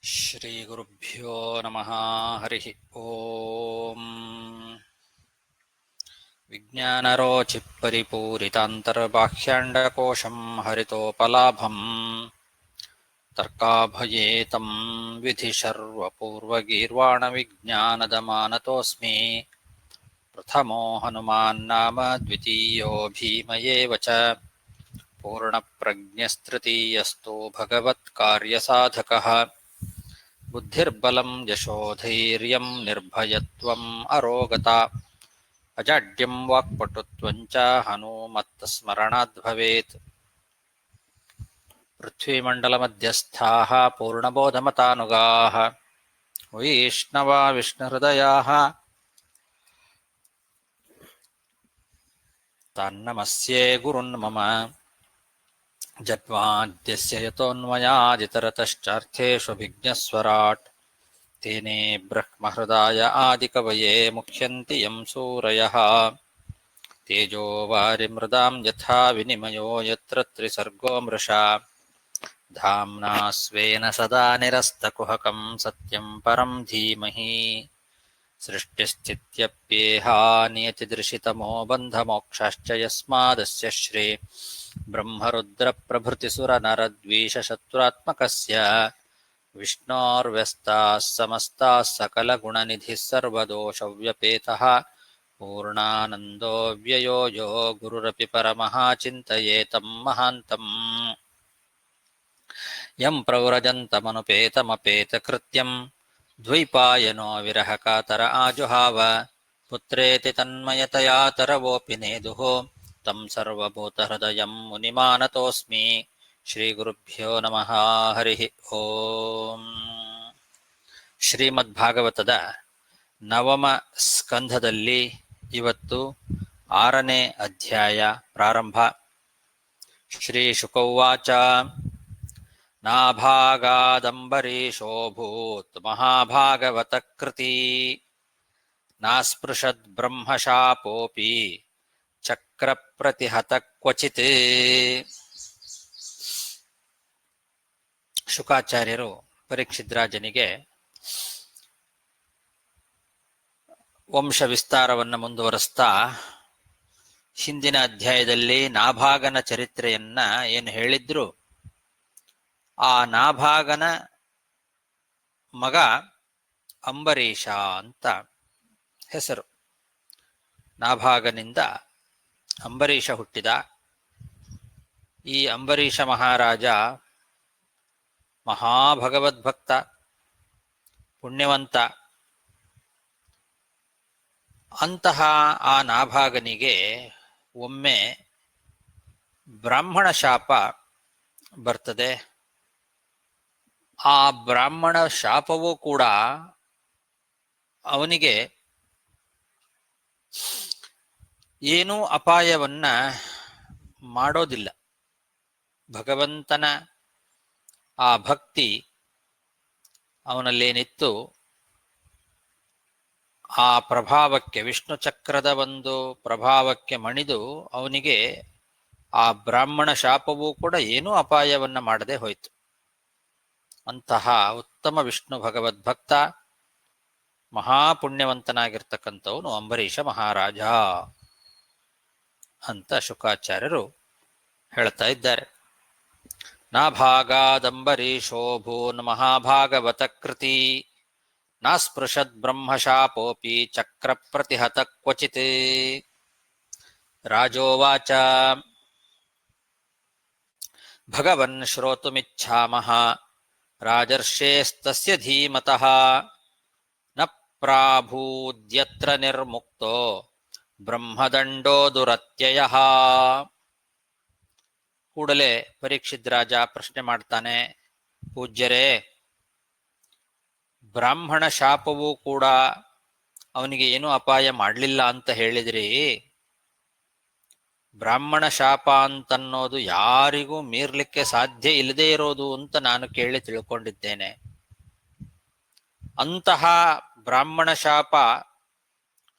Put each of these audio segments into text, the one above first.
ಶ್ರೀಗುರುಭ್ಯೋ ನಮಃ. ಹರಿ ಓಂ. ವಿಜ್ಞಾನರೋಚಿಪರಿಪೂರಿತಾಂತರ್ಬಾಹ್ಯಾಂಡಕೋಶಂ ಹರಿತೋಪಲಾಭಂ ತರ್ಕಾಭಯೇತಂ ವಿಧಿಶರ್ವಪೂರ್ವಗೀರ್ವಾಣವಿಜ್ಞಾನದಮಾನತೋऽಸ್ಮಿ. ಪ್ರಥಮೋ ಹನುಮಾನ್ನಾಮ ದ್ವಿತೀಯೋ ಭೀಮಯೇವ ಚ. ಪೂರ್ಣಪ್ರಜ್ಞಸ್ತೃತೀಯಸ್ತು ಭಗವತ್ಕಾರ್ಯಸಾಧಕಃ. ಬುದ್ಧಿರ್ಬಲಂ ಯಶೋಧೈರ್ಯಂ ನಿರ್ಭಯತ್ವಂ ಅರೋಗತಾ. ಅಜಾಡ್ಯಂ ವಾಕ್ಪಟುತ್ವಂಚ ಹನುಮತ್ತಸ್ಮರಣಾದ್ ಭವೇತ್. ಪೃಥ್ವೀಮಂಡಲಮಧ್ಯಸ್ಥಾಃ ಪೂರ್ಣಬೋಧಮತಾನುಗಾಃ ವೈಷ್ಣವಾ ವಿಷ್ಣುಹೃದಯಾಃ ತಾನ್ನಮಸ್ಯೆ ಗುರುನ್ ಮಮ. ಜನ್ಮಾದ್ಯಸ್ಯ ಯತೋನ್ಮಯಾದಿತರತಶ್ಚಾರ್ಥೇಷ್ವಭಿಜ್ಞಸ್ವರಾಟ್ ತೇನೇ ಬ್ರಹ್ಮಹೃದಾಯ ಆದಿಕವಯೇ ಮುಖ್ಯಂತಿ ಯಂ ಸೂರಯಃ. ತೇಜೋ ವಾರಿಮೃದಾಂ ಯಥಾ ವಿನಿಮಯೋ ಯತ್ರ ತ್ರಿಸರ್ಗೋ ಮೃಷಾ. ಧಾಮ್ನಾ ಸ್ವೇನ ಸದಾ ನಿರಸ್ತಕುಹಕಂ ಸತ್ಯಂ ಪರಂ ಧೀಮಹಿ. ಸೃಷ್ಟಿಸ್ಥಿತ್ಯಪ್ಯೇಹಾ ನಿಯತಿದೃಶಿತಮೋ ಬಂಧಮೋಕ್ಷಾಶ್ಚ ಯಸ್ಮಾದಸ್ಯ ಶ್ರೀ ಬ್ರಹ್ಮರುದ್ರಪ್ರಭೃತಿಸುರನರದ್ವೀಷಶತ್ರುರಾತ್ಮಕಸ್ಯ ವಿಷ್ಣೋರ್ವ್ಯಸ್ತಾಃ ಸಮಸ್ತಾಃ ಸಕಲಗುಣನಿಧಿಃ ಸರ್ವದೋಷವ್ಯಪೇತಃ ಪೂರ್ಣಾನಂದೋ ವ್ಯಯೋ ಯೋ ಗುರುರಪಿ ಪರಮಃ ಚಿಂತಯೇತಂ ಮಹಾಂತಂ. ಯಂ ಪ್ರವ್ರಜन्तमनुपेतमपेतकृत्यं ದ್ವೈಪಾಯನೋ ವಿರಹಕಾತರ ಆಜುಹಾವ. ಪುತ್ರೇತಿ ತನ್ಮಯತಯಾ ತರವೋಪಿ ನೇದುಃ तं ಸರ್ವಭೂತಹೃದಯಂ ಮುನಿಮಾನತೋಸ್ಮಿ. ಶ್ರೀಗುರುಭ್ಯೋ ನಮಃ. ಹರಿ ಓಂ. ಶ್ರೀಮದ್ಭಾಗವತದ ನವಮ ಸ್ಕಂಧದಲ್ಲಿ ಇವತ್ತು 6ನೇ ಅಧ್ಯಾಯ ಪ್ರಾರಂಭ. ಶ್ರೀ ಶುಕೌವಾಚ. ನಾಭಾಗಾದಂಬರೀಶೋಭೂತ್ ಮಹಾಭಾಗವತ ಕೃತಿ. ನಾಸ್ಪೃಶದ್ ಬ್ರಹ್ಮಶಾಪೋಪಿ ಚಕ್ರ ಪ್ರತಿಹತ ಕ್ವಚಿತ್. ಶುಕಾಚಾರ್ಯರು ಪರೀಕ್ಷಿದ್ರಾಜನಿಗೆ ವಂಶ ವಿಸ್ತಾರವನ್ನು ಮುಂದುವರಿಸ್ತಾ ಹಿಂದಿನ ಅಧ್ಯಾಯದಲ್ಲಿ ನಾಭಾಗನ ಚರಿತ್ರೆಯನ್ನ ಏನು ಹೇಳಿದ್ರು, ಆ ನಾಭಾಗನ ಮಗ ಅಂಬರೀಷ ಅಂತ ಹೆಸರು. ನಾಭಾಗನಿಂದ ಅಂಬರೀಷ ಹುಟ್ಟಿದ. ಈ ಅಂಬರೀಷ ಮಹಾರಾಜ ಮಹಾಭಗವದ್ಭಕ್ತ, ಪುಣ್ಯವಂತ. ಅಂತಹ ಆ ನಾಭಾಗನಿಗೆ ಒಮ್ಮೆ ಬ್ರಾಹ್ಮಣ ಶಾಪ ಬರ್ತದೆ. ಆ ಬ್ರಾಹ್ಮಣ ಶಾಪವೂ ಕೂಡ ಅವನಿಗೆ ಏನೂ ಅಪಾಯವನ್ನ ಮಾಡೋದಿಲ್ಲ. ಭಗವಂತನ ಆ ಭಕ್ತಿ ಅವನಲ್ಲೇನಿತ್ತು, ಆ ಪ್ರಭಾವಕ್ಕೆ, ವಿಷ್ಣು ಚಕ್ರದ ಒಂದು ಪ್ರಭಾವಕ್ಕೆ ಮಣಿದು ಅವನಿಗೆ ಆ ಬ್ರಾಹ್ಮಣ ಶಾಪವೂ ಕೂಡ ಏನೂ ಅಪಾಯವನ್ನ ಮಾಡದೆ ಹೋಯಿತು. ಅಂತಹ ಉತ್ತಮ ವಿಷ್ಣು ಭಗವದ್ಭಕ್ತ, ಮಹಾಪುಣ್ಯವಂತನಾಗಿರ್ತಕ್ಕಂಥವನು ಅಂಬರೀಷ ಮಹಾರಾಜ ಅಂತ ಶುಕಾಚಾರ್ಯರು ಹೇಳ್ತಾ ಇದ್ದಾರೆ. ನಾಭಾಗಾದಂಬರೀಶೋಭೂನ್ ಮಹಾಭಾಗವತ ಕೃತಿ. ನಾಸ್ಪೃಶದ್ ಬ್ರಹ್ಮಶಾಪೋಪಿ ಚಕ್ರ ಪ್ರತಿಹತ ಕ್ವಚಿತ್. ರಾಜೋವಾಚ. ಭಗವನ್ ಶ್ರೋತುಮಿಚ್ಛಾಮಃ ರಾಜರ್ಷೇಸ್ತಸ್ಯ ಧೀಮತಃ. ನ ಪ್ರಾಭೂದ್ಯತ್ರ ನಿರ್ಮುಕ್ತೋ ಬ್ರಹ್ಮದಂಡೋ ದುರತ್ಯಯಃ. ಕೂಡಲೇ ಪರೀಕ್ಷಿತ್ ರಾಜ ಪ್ರಶ್ನೆ ಮಾಡ್ತಾನೆ, ಪೂಜ್ಯರೇ, ಬ್ರಾಹ್ಮಣ ಶಾಪವೂ ಕೂಡ ಅವನಿಗೆ ಏನೂ ಅಪಾಯ ಮಾಡಲಿಲ್ಲ ಅಂತ ಹೇಳಿದ್ರಿ. ಬ್ರಾಹ್ಮಣ ಶಾಪ ಅಂತನ್ನೋದು ಯಾರಿಗೂ ಮೀರ್ಲಿಕ್ಕೆ ಸಾಧ್ಯ ಇಲ್ಲದೆ ಇರೋದು ಅಂತ ನಾನು ಕೇಳಿ ತಿಳ್ಕೊಂಡಿದ್ದೇನೆ. ಅಂತಹ ಬ್ರಾಹ್ಮಣ ಶಾಪ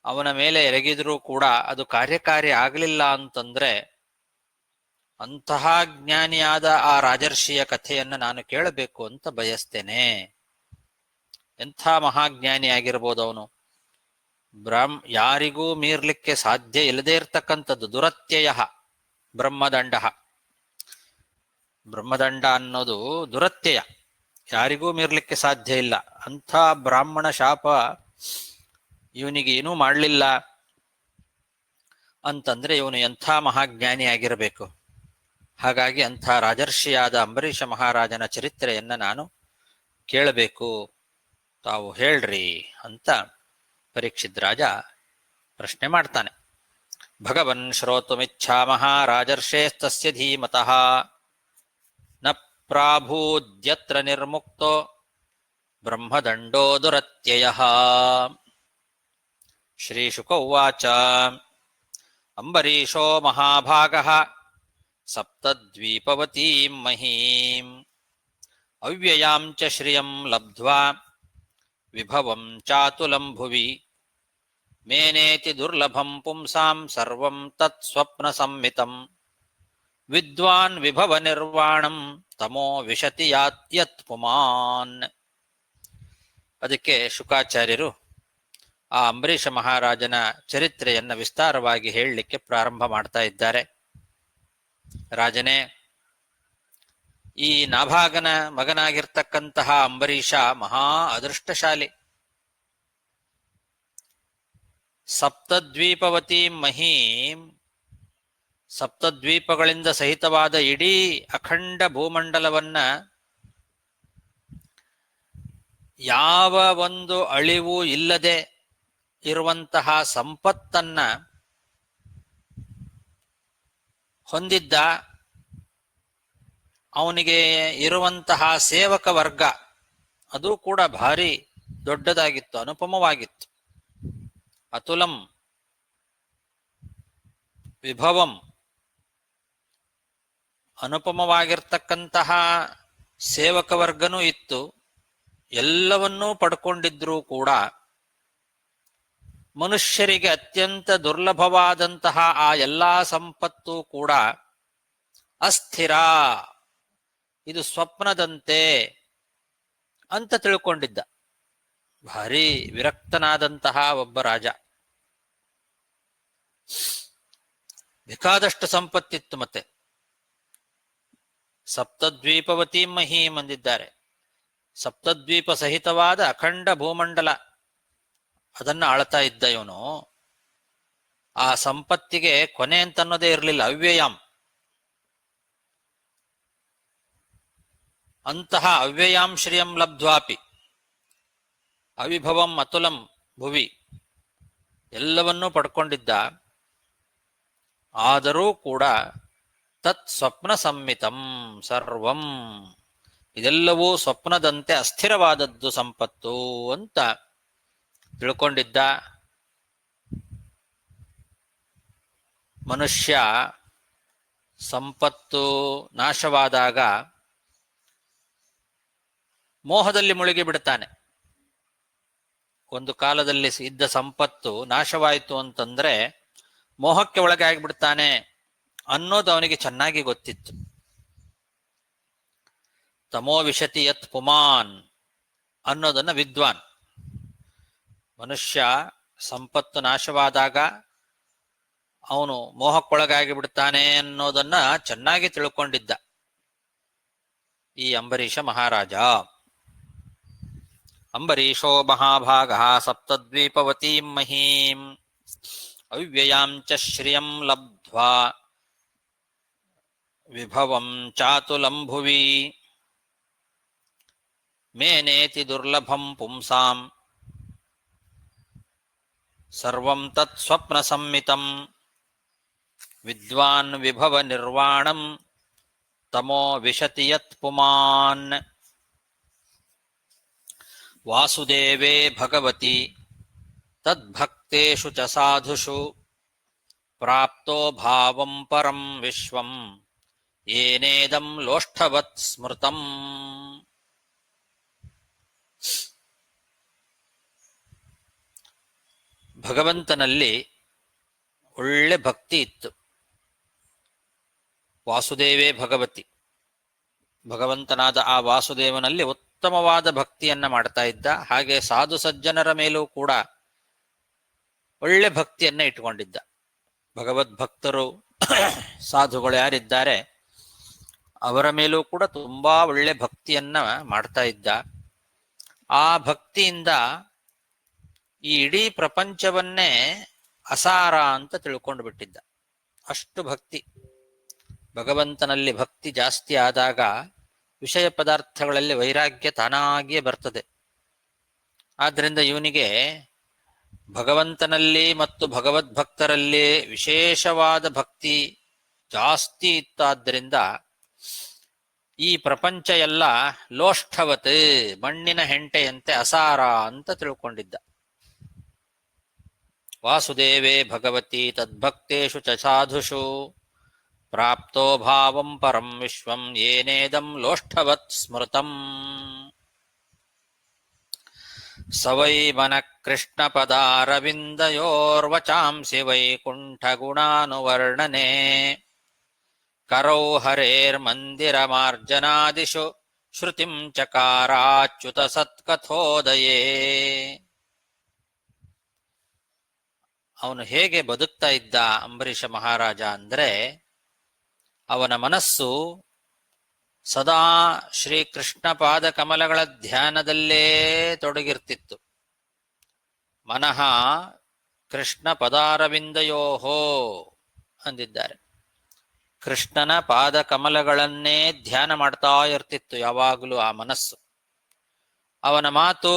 ಅವನ ಮೇಲೆ ಎರಗಿದ್ರೂ ಕೂಡ ಅದು ಕಾರ್ಯಕಾರಿ ಆಗಲಿಲ್ಲ ಅಂತಂದ್ರೆ ಅಂತಹ ಜ್ಞಾನಿಯಾದ ಆ ರಾಜರ್ಷಿಯ ಕಥೆಯನ್ನು ನಾನು ಕೇಳಬೇಕು ಅಂತ ಬಯಸ್ತೇನೆ ಎಂಥ ಮಹಾಜ್ಞಾನಿ ಆಗಿರ್ಬೋದು ಅವನು. ಯಾರಿಗೂ ಮೀರ್ಲಿಕ್ಕೆ ಸಾಧ್ಯ ಇಲ್ಲದೇ ಇರತಕ್ಕಂಥದ್ದು ದುರತ್ಯಯ ಬ್ರಹ್ಮದಂಡ. ಬ್ರಹ್ಮದಂಡ ಅನ್ನೋದು ದುರತ್ಯಯ, ಯಾರಿಗೂ ಮೀರ್ಲಿಕ್ಕೆ ಸಾಧ್ಯ ಇಲ್ಲ. ಅಂಥ ಬ್ರಾಹ್ಮಣ ಶಾಪ ಇವನಿಗೆ ಏನೂ ಮಾಡಲಿಲ್ಲ ಅಂತಂದ್ರೆ ಇವನು ಎಂಥ ಮಹಾಜ್ಞಾನಿ ಆಗಿರಬೇಕು. ಹಾಗಾಗಿ ಅಂಥ ರಾಜರ್ಷಿಯಾದ ಅಂಬರೀಷ ಮಹಾರಾಜನ ಚರಿತ್ರೆಯನ್ನ ನಾನು ಕೇಳಬೇಕು, ತಾವು ಹೇಳ್ರಿ ಅಂತ ಪರೀಕ್ಷಿತ್ ರಾಜ ಪ್ರಶ್ನೆ ಮಾಡ್ತಾನೆ. ಭಗವನ್ ಶ್ರೋತುಮಿಚ್ಛಾಮಃ ರಾಜರ್ಷೇಸ್ತಸ್ಯ ಧೀಮತಃ ನ ಪ್ರಾಭೂದ್ಯತ್ರ ನಿರ್ಮುಕ್ತೋ ಬ್ರಹ್ಮದಂಡೋ ದುರತ್ಯಯಃ. ಶ್ರೀಶುಕ ಉವಾಚ ಅಂಬರೀಷೋ ಮಹಾಭಾಗಃ ಸಪ್ತದ್ವೀಪವತೀಂ ಮಹೀಂ ಅವ್ಯಯಾಂ ಚ ಶ್ರಿಯಂ ಲಬ್ಧ್ವಾ ವಿಭವಂ ಚಾತುಲಂ ಭುವಿ ಮೇನೇತಿ ದುರ್ಲಭಂ ಪುಂಸಾಂ ಸರ್ವಂ ತತ್ ಸ್ವಪ್ನ ಸಂಮಿತಂ ವಿದ್ವಾನ್ ವಿಭವ ನಿರ್ವಾಣಂ ತಮೋ ವಿಶತಿ ಯತ್ ಪುಮಾನ್. ಅದಕ್ಕೆ ಶುಕಾಚಾರ್ಯರು ಆ ಅಂಬರೀಷ ಮಹಾರಾಜನ ಚರಿತ್ರೆಯನ್ನ ವಿಸ್ತಾರವಾಗಿ ಹೇಳಲಿಕ್ಕೆ ಪ್ರಾರಂಭ ಮಾಡ್ತಾ ಇದ್ದಾರೆ. ರಾಜನೇ, ಈ ನಾಭಾಗನ ಮಗನಾಗಿರ್ತಕ್ಕಂತಹ ಅಂಬರೀಷ ಮಹಾ ಅದೃಷ್ಟಶಾಲಿ. ಸಪ್ತದ್ವೀಪವತಿ ಮಹೀಂ, ಸಪ್ತದ್ವೀಪಗಳಿಂದ ಸಹಿತವಾದ ಇಡೀ ಅಖಂಡ ಭೂಮಂಡಲವನ್ನ ಯಾವ ಒಂದು ಅಳಿವು ಇಲ್ಲದೆ ಇರುವಂತಹ ಸಂಪತ್ತನ್ನ ಹೊಂದಿದ್ದ. ಅವನಿಗೆ ಇರುವಂತಹ ಸೇವಕ ವರ್ಗ ಅದು ಕೂಡ ಭಾರಿ ದೊಡ್ಡದಾಗಿತ್ತು, ಅನುಪಮವಾಗಿತ್ತು. ಅತುಲಂ ವಿಭವಂ, ಅನುಪಮವಾಗಿರ್ತಕ್ಕಂತಹ ಸೇವಕ ವರ್ಗನೂ ಇತ್ತು. ಎಲ್ಲವನ್ನೂ ಪಡ್ಕೊಂಡಿದ್ರೂ ಕೂಡ ಮನುಷ್ಯರಿಗೆ ಅತ್ಯಂತ ದುರ್ಲಭವಾದಂತಹ ಆ ಎಲ್ಲಾ ಸಂಪತ್ತು ಕೂಡ ಅಸ್ಥಿರ, ಇದು ಸ್ವಪ್ನದಂತೆ ಅಂತ ತಿಳ್ಕೊಂಡಿದ್ದ. ಭಾರಿ ವಿರಕ್ತನಾದಂತಹ ಒಬ್ಬ ರಾಜ. ಬೇಕಾದಷ್ಟು ಸಂಪತ್ತಿತ್ತು. ಮತ್ತೆ ಸಪ್ತದ್ವೀಪವತಿ ಮಹೀಂ ಅಂದಿದ್ದಾರೆ. ಸಪ್ತದ್ವೀಪ ಸಹಿತವಾದ ಅಖಂಡ ಭೂಮಂಡಲ ಅದನ್ನ ಆಳ್ತಾ ಇದ್ದ ಇವನು. ಆ ಸಂಪತ್ತಿಗೆ ಕೊನೆ ಅಂತ ಅನ್ನೋದೇ ಇರಲಿಲ್ಲ. ಅವ್ಯಯಾಂ, ಅಂತಹ ಅವ್ಯಯಾಂ ಶ್ರಿಯಂ ಲಬ್ಧ್ವಾಪಿ ಅವಿಭವಂ ಅತುಲಂ ಭುವಿ, ಎಲ್ಲವನ್ನೂ ಪಡ್ಕೊಂಡಿದ್ದ. ಆದರೂ ಕೂಡ ತತ್ ಸ್ವಪ್ನ ಸಂಮಿತಂ ಸರ್ವಂ, ಇದೆಲ್ಲವೂ ಸ್ವಪ್ನದಂತೆ ಅಸ್ಥಿರವಾದದ್ದು ಸಂಪತ್ತು ಅಂತ ತಿಳ್ಕೊಂಡಿದ್ದ. ಮನುಷ್ಯ ಸಂಪತ್ತು ನಾಶವಾದಾಗ ಮೋಹದಲ್ಲಿ ಮುಳುಗಿ ಬಿಡ್ತಾನೆ. ಒಂದು ಕಾಲದಲ್ಲಿ ಇದ್ದ ಸಂಪತ್ತು ನಾಶವಾಯಿತು ಅಂತಂದ್ರೆ ಮೋಹಕ್ಕೆ ಒಳಗೆ ಆಗಿಬಿಡ್ತಾನೆ ಅನ್ನೋದು ಅವನಿಗೆ ಚೆನ್ನಾಗಿ ಗೊತ್ತಿತ್ತು. ತಮೋ ವಿಶತಿ ಯತ್ ಪುಮಾನ್ ಅನ್ನೋದನ್ನ ವಿದ್ವಾನ್, ಮನುಷ್ಯ ಸಂಪತ್ತು ನಾಶವಾದಾಗ ಅವನು ಮೋಹಕ್ಕೊಳಗಾಗಿ ಬಿಡ್ತಾನೆ ಅನ್ನೋದನ್ನ ಚೆನ್ನಾಗಿ ತಿಳ್ಕೊಂಡಿದ್ದ ಈ ಅಂಬರೀಷ ಮಹಾರಾಜ. ಅಂಬರೀಷೋ ಮಹಾಭಾಗ ಸಪ್ತದ್ವೀಪವತೀಂ ಮಹೀಂ ಅವ್ಯಯಾಂ ಚ ಶ್ರಿಯಂ ಲಬ್ಧ್ವಾ ವಿಭವಂ ಚಾತುಲಂ ಭುವಿ ಮೇನೇತಿ ದುರ್ಲಭಂ ಪುಂಸಾಂ ಸರ್ವಂ ತತ್ ಸ್ವಪ್ನ ಸಂಮಿತಂ ವಿದ್ವಾನ್ ವಿಭವ ನಿರ್ವಾಣಂ ತಮೋ ವಿಶತಿ ಯತ್ ಪುಮಾನ್. ವಾಸುದೇವೇ ಭಗವತಿ ತದ್ಭಕ್ತೇಷು ಚ ಸಾಧುಷು ಪ್ರಾಪ್ತೋ ಭಾವಂ ಪರಂ ವಿಶ್ವಂ ಏನೇದಂ ಲೋಷ್ಠವತ್ ಸ್ಮೃತಂ. ಭಗವಂತನಲ್ಲಿ ಒಳ್ಳೆ ಭಕ್ತಿ ಇತ್ತು. ವಾಸುದೇವೇ ಭಗವತಿ, ಭಗವಂತನಾದ ಆ ವಾಸುದೇವನಲ್ಲಿ ಉತ್ತಮವಾದ ಭಕ್ತಿಯನ್ನ ಮಾಡ್ತಾ ಇದ್ದ. ಹಾಗೆ ಸಾಧು ಸಜ್ಜನರ ಮೇಲೂ ಕೂಡ ಒಳ್ಳೆ ಭಕ್ತಿಯನ್ನ ಇಟ್ಕೊಂಡಿದ್ದ. ಭಗವದ್ಭಕ್ತರು ಸಾಧುಗಳು ಯಾರಿದ್ದಾರೆ ಅವರ ಮೇಲೂ ಕೂಡ ತುಂಬಾ ಒಳ್ಳೆ ಭಕ್ತಿಯನ್ನ ಮಾಡ್ತಾ ಇದ್ದ. ಆ ಭಕ್ತಿಯಿಂದ ಈ ಇಡೀ ಪ್ರಪಂಚವನ್ನೇ ಅಸಾರ ಅಂತ ತಿಳ್ಕೊಂಡು ಬಿಟ್ಟಿದ್ದ. ಅಷ್ಟು ಭಕ್ತಿ. ಭಗವಂತನಲ್ಲಿ ಭಕ್ತಿ ಜಾಸ್ತಿ ಆದಾಗ ವಿಷಯ ಪದಾರ್ಥಗಳಲ್ಲಿ ವೈರಾಗ್ಯ ತಾನಾಗಿಯೇ ಬರ್ತದೆ. ಆದ್ರಿಂದ ಇವನಿಗೆ ಭಗವಂತನಲ್ಲಿ ಮತ್ತು ಭಗವದ್ಭಕ್ತರಲ್ಲಿ ವಿಶೇಷವಾದ ಭಕ್ತಿ ಜಾಸ್ತಿ ಇತ್ತಾದ್ದರಿಂದ ಈ ಪ್ರಪಂಚ ಎಲ್ಲ ಲೋಷ್ಠವತ್, ಮಣ್ಣಿನ ಹೆಂಟೆಯಂತೆ ಅಸಾರ ಅಂತ ತಿಳ್ಕೊಂಡಿದ್ದ. ವಾಸುದೇವೇ ಭಗವತಿ ತದ್ಭಕ್ತೇಷು ಚ ಸಾಧುಷು ಪ್ರಾಪ್ತೋ ಭಾವಂ ಪರಂ ವಿಶ್ವಂ ಏನೇದಂ ಲೋಷ್ಠವತ್ ಸ್ಮೃತಂ. ಸವೈ ಮನ ಕೃಷ್ಣ ಪದಾರವಿಂದಯೋರ್ವಚಾಂಸಿ ವೈಕುಂಠ ಗುಣಾನುವರ್ಣನೆ ಕರೌ ಹರೇರ್ಮಂದಿರ ಮಾರ್ಜನಾದಿಷು ಶ್ರುತಿಂ ಚಕಾರಾಚ್ಯುತ ಸತ್ಕಥೋದಯೇ. ಅವನು ಹೇಗೆ ಬದುಕ್ತಾ ಇದ್ದ ಅಂಬರೀಷ ಮಹಾರಾಜ ಅಂದ್ರೆ, ಅವನ ಮನಸ್ಸು ಸದಾ ಶ್ರೀಕೃಷ್ಣ ಪಾದ ಕಮಲಗಳ ಧ್ಯಾನದಲ್ಲೇ ತೊಡಗಿರ್ತಿತ್ತು. ಮನಃ ಕೃಷ್ಣ ಪದಾರವಿಂದಯೋಹೋ ಅಂದಿದ್ದಾರೆ. ಕೃಷ್ಣನ ಪಾದ ಕಮಲಗಳನ್ನೇ ಧ್ಯಾನ ಮಾಡ್ತಾ ಇರ್ತಿತ್ತು ಯಾವಾಗಲೂ ಆ ಮನಸ್ಸು. ಅವನ ಮಾತು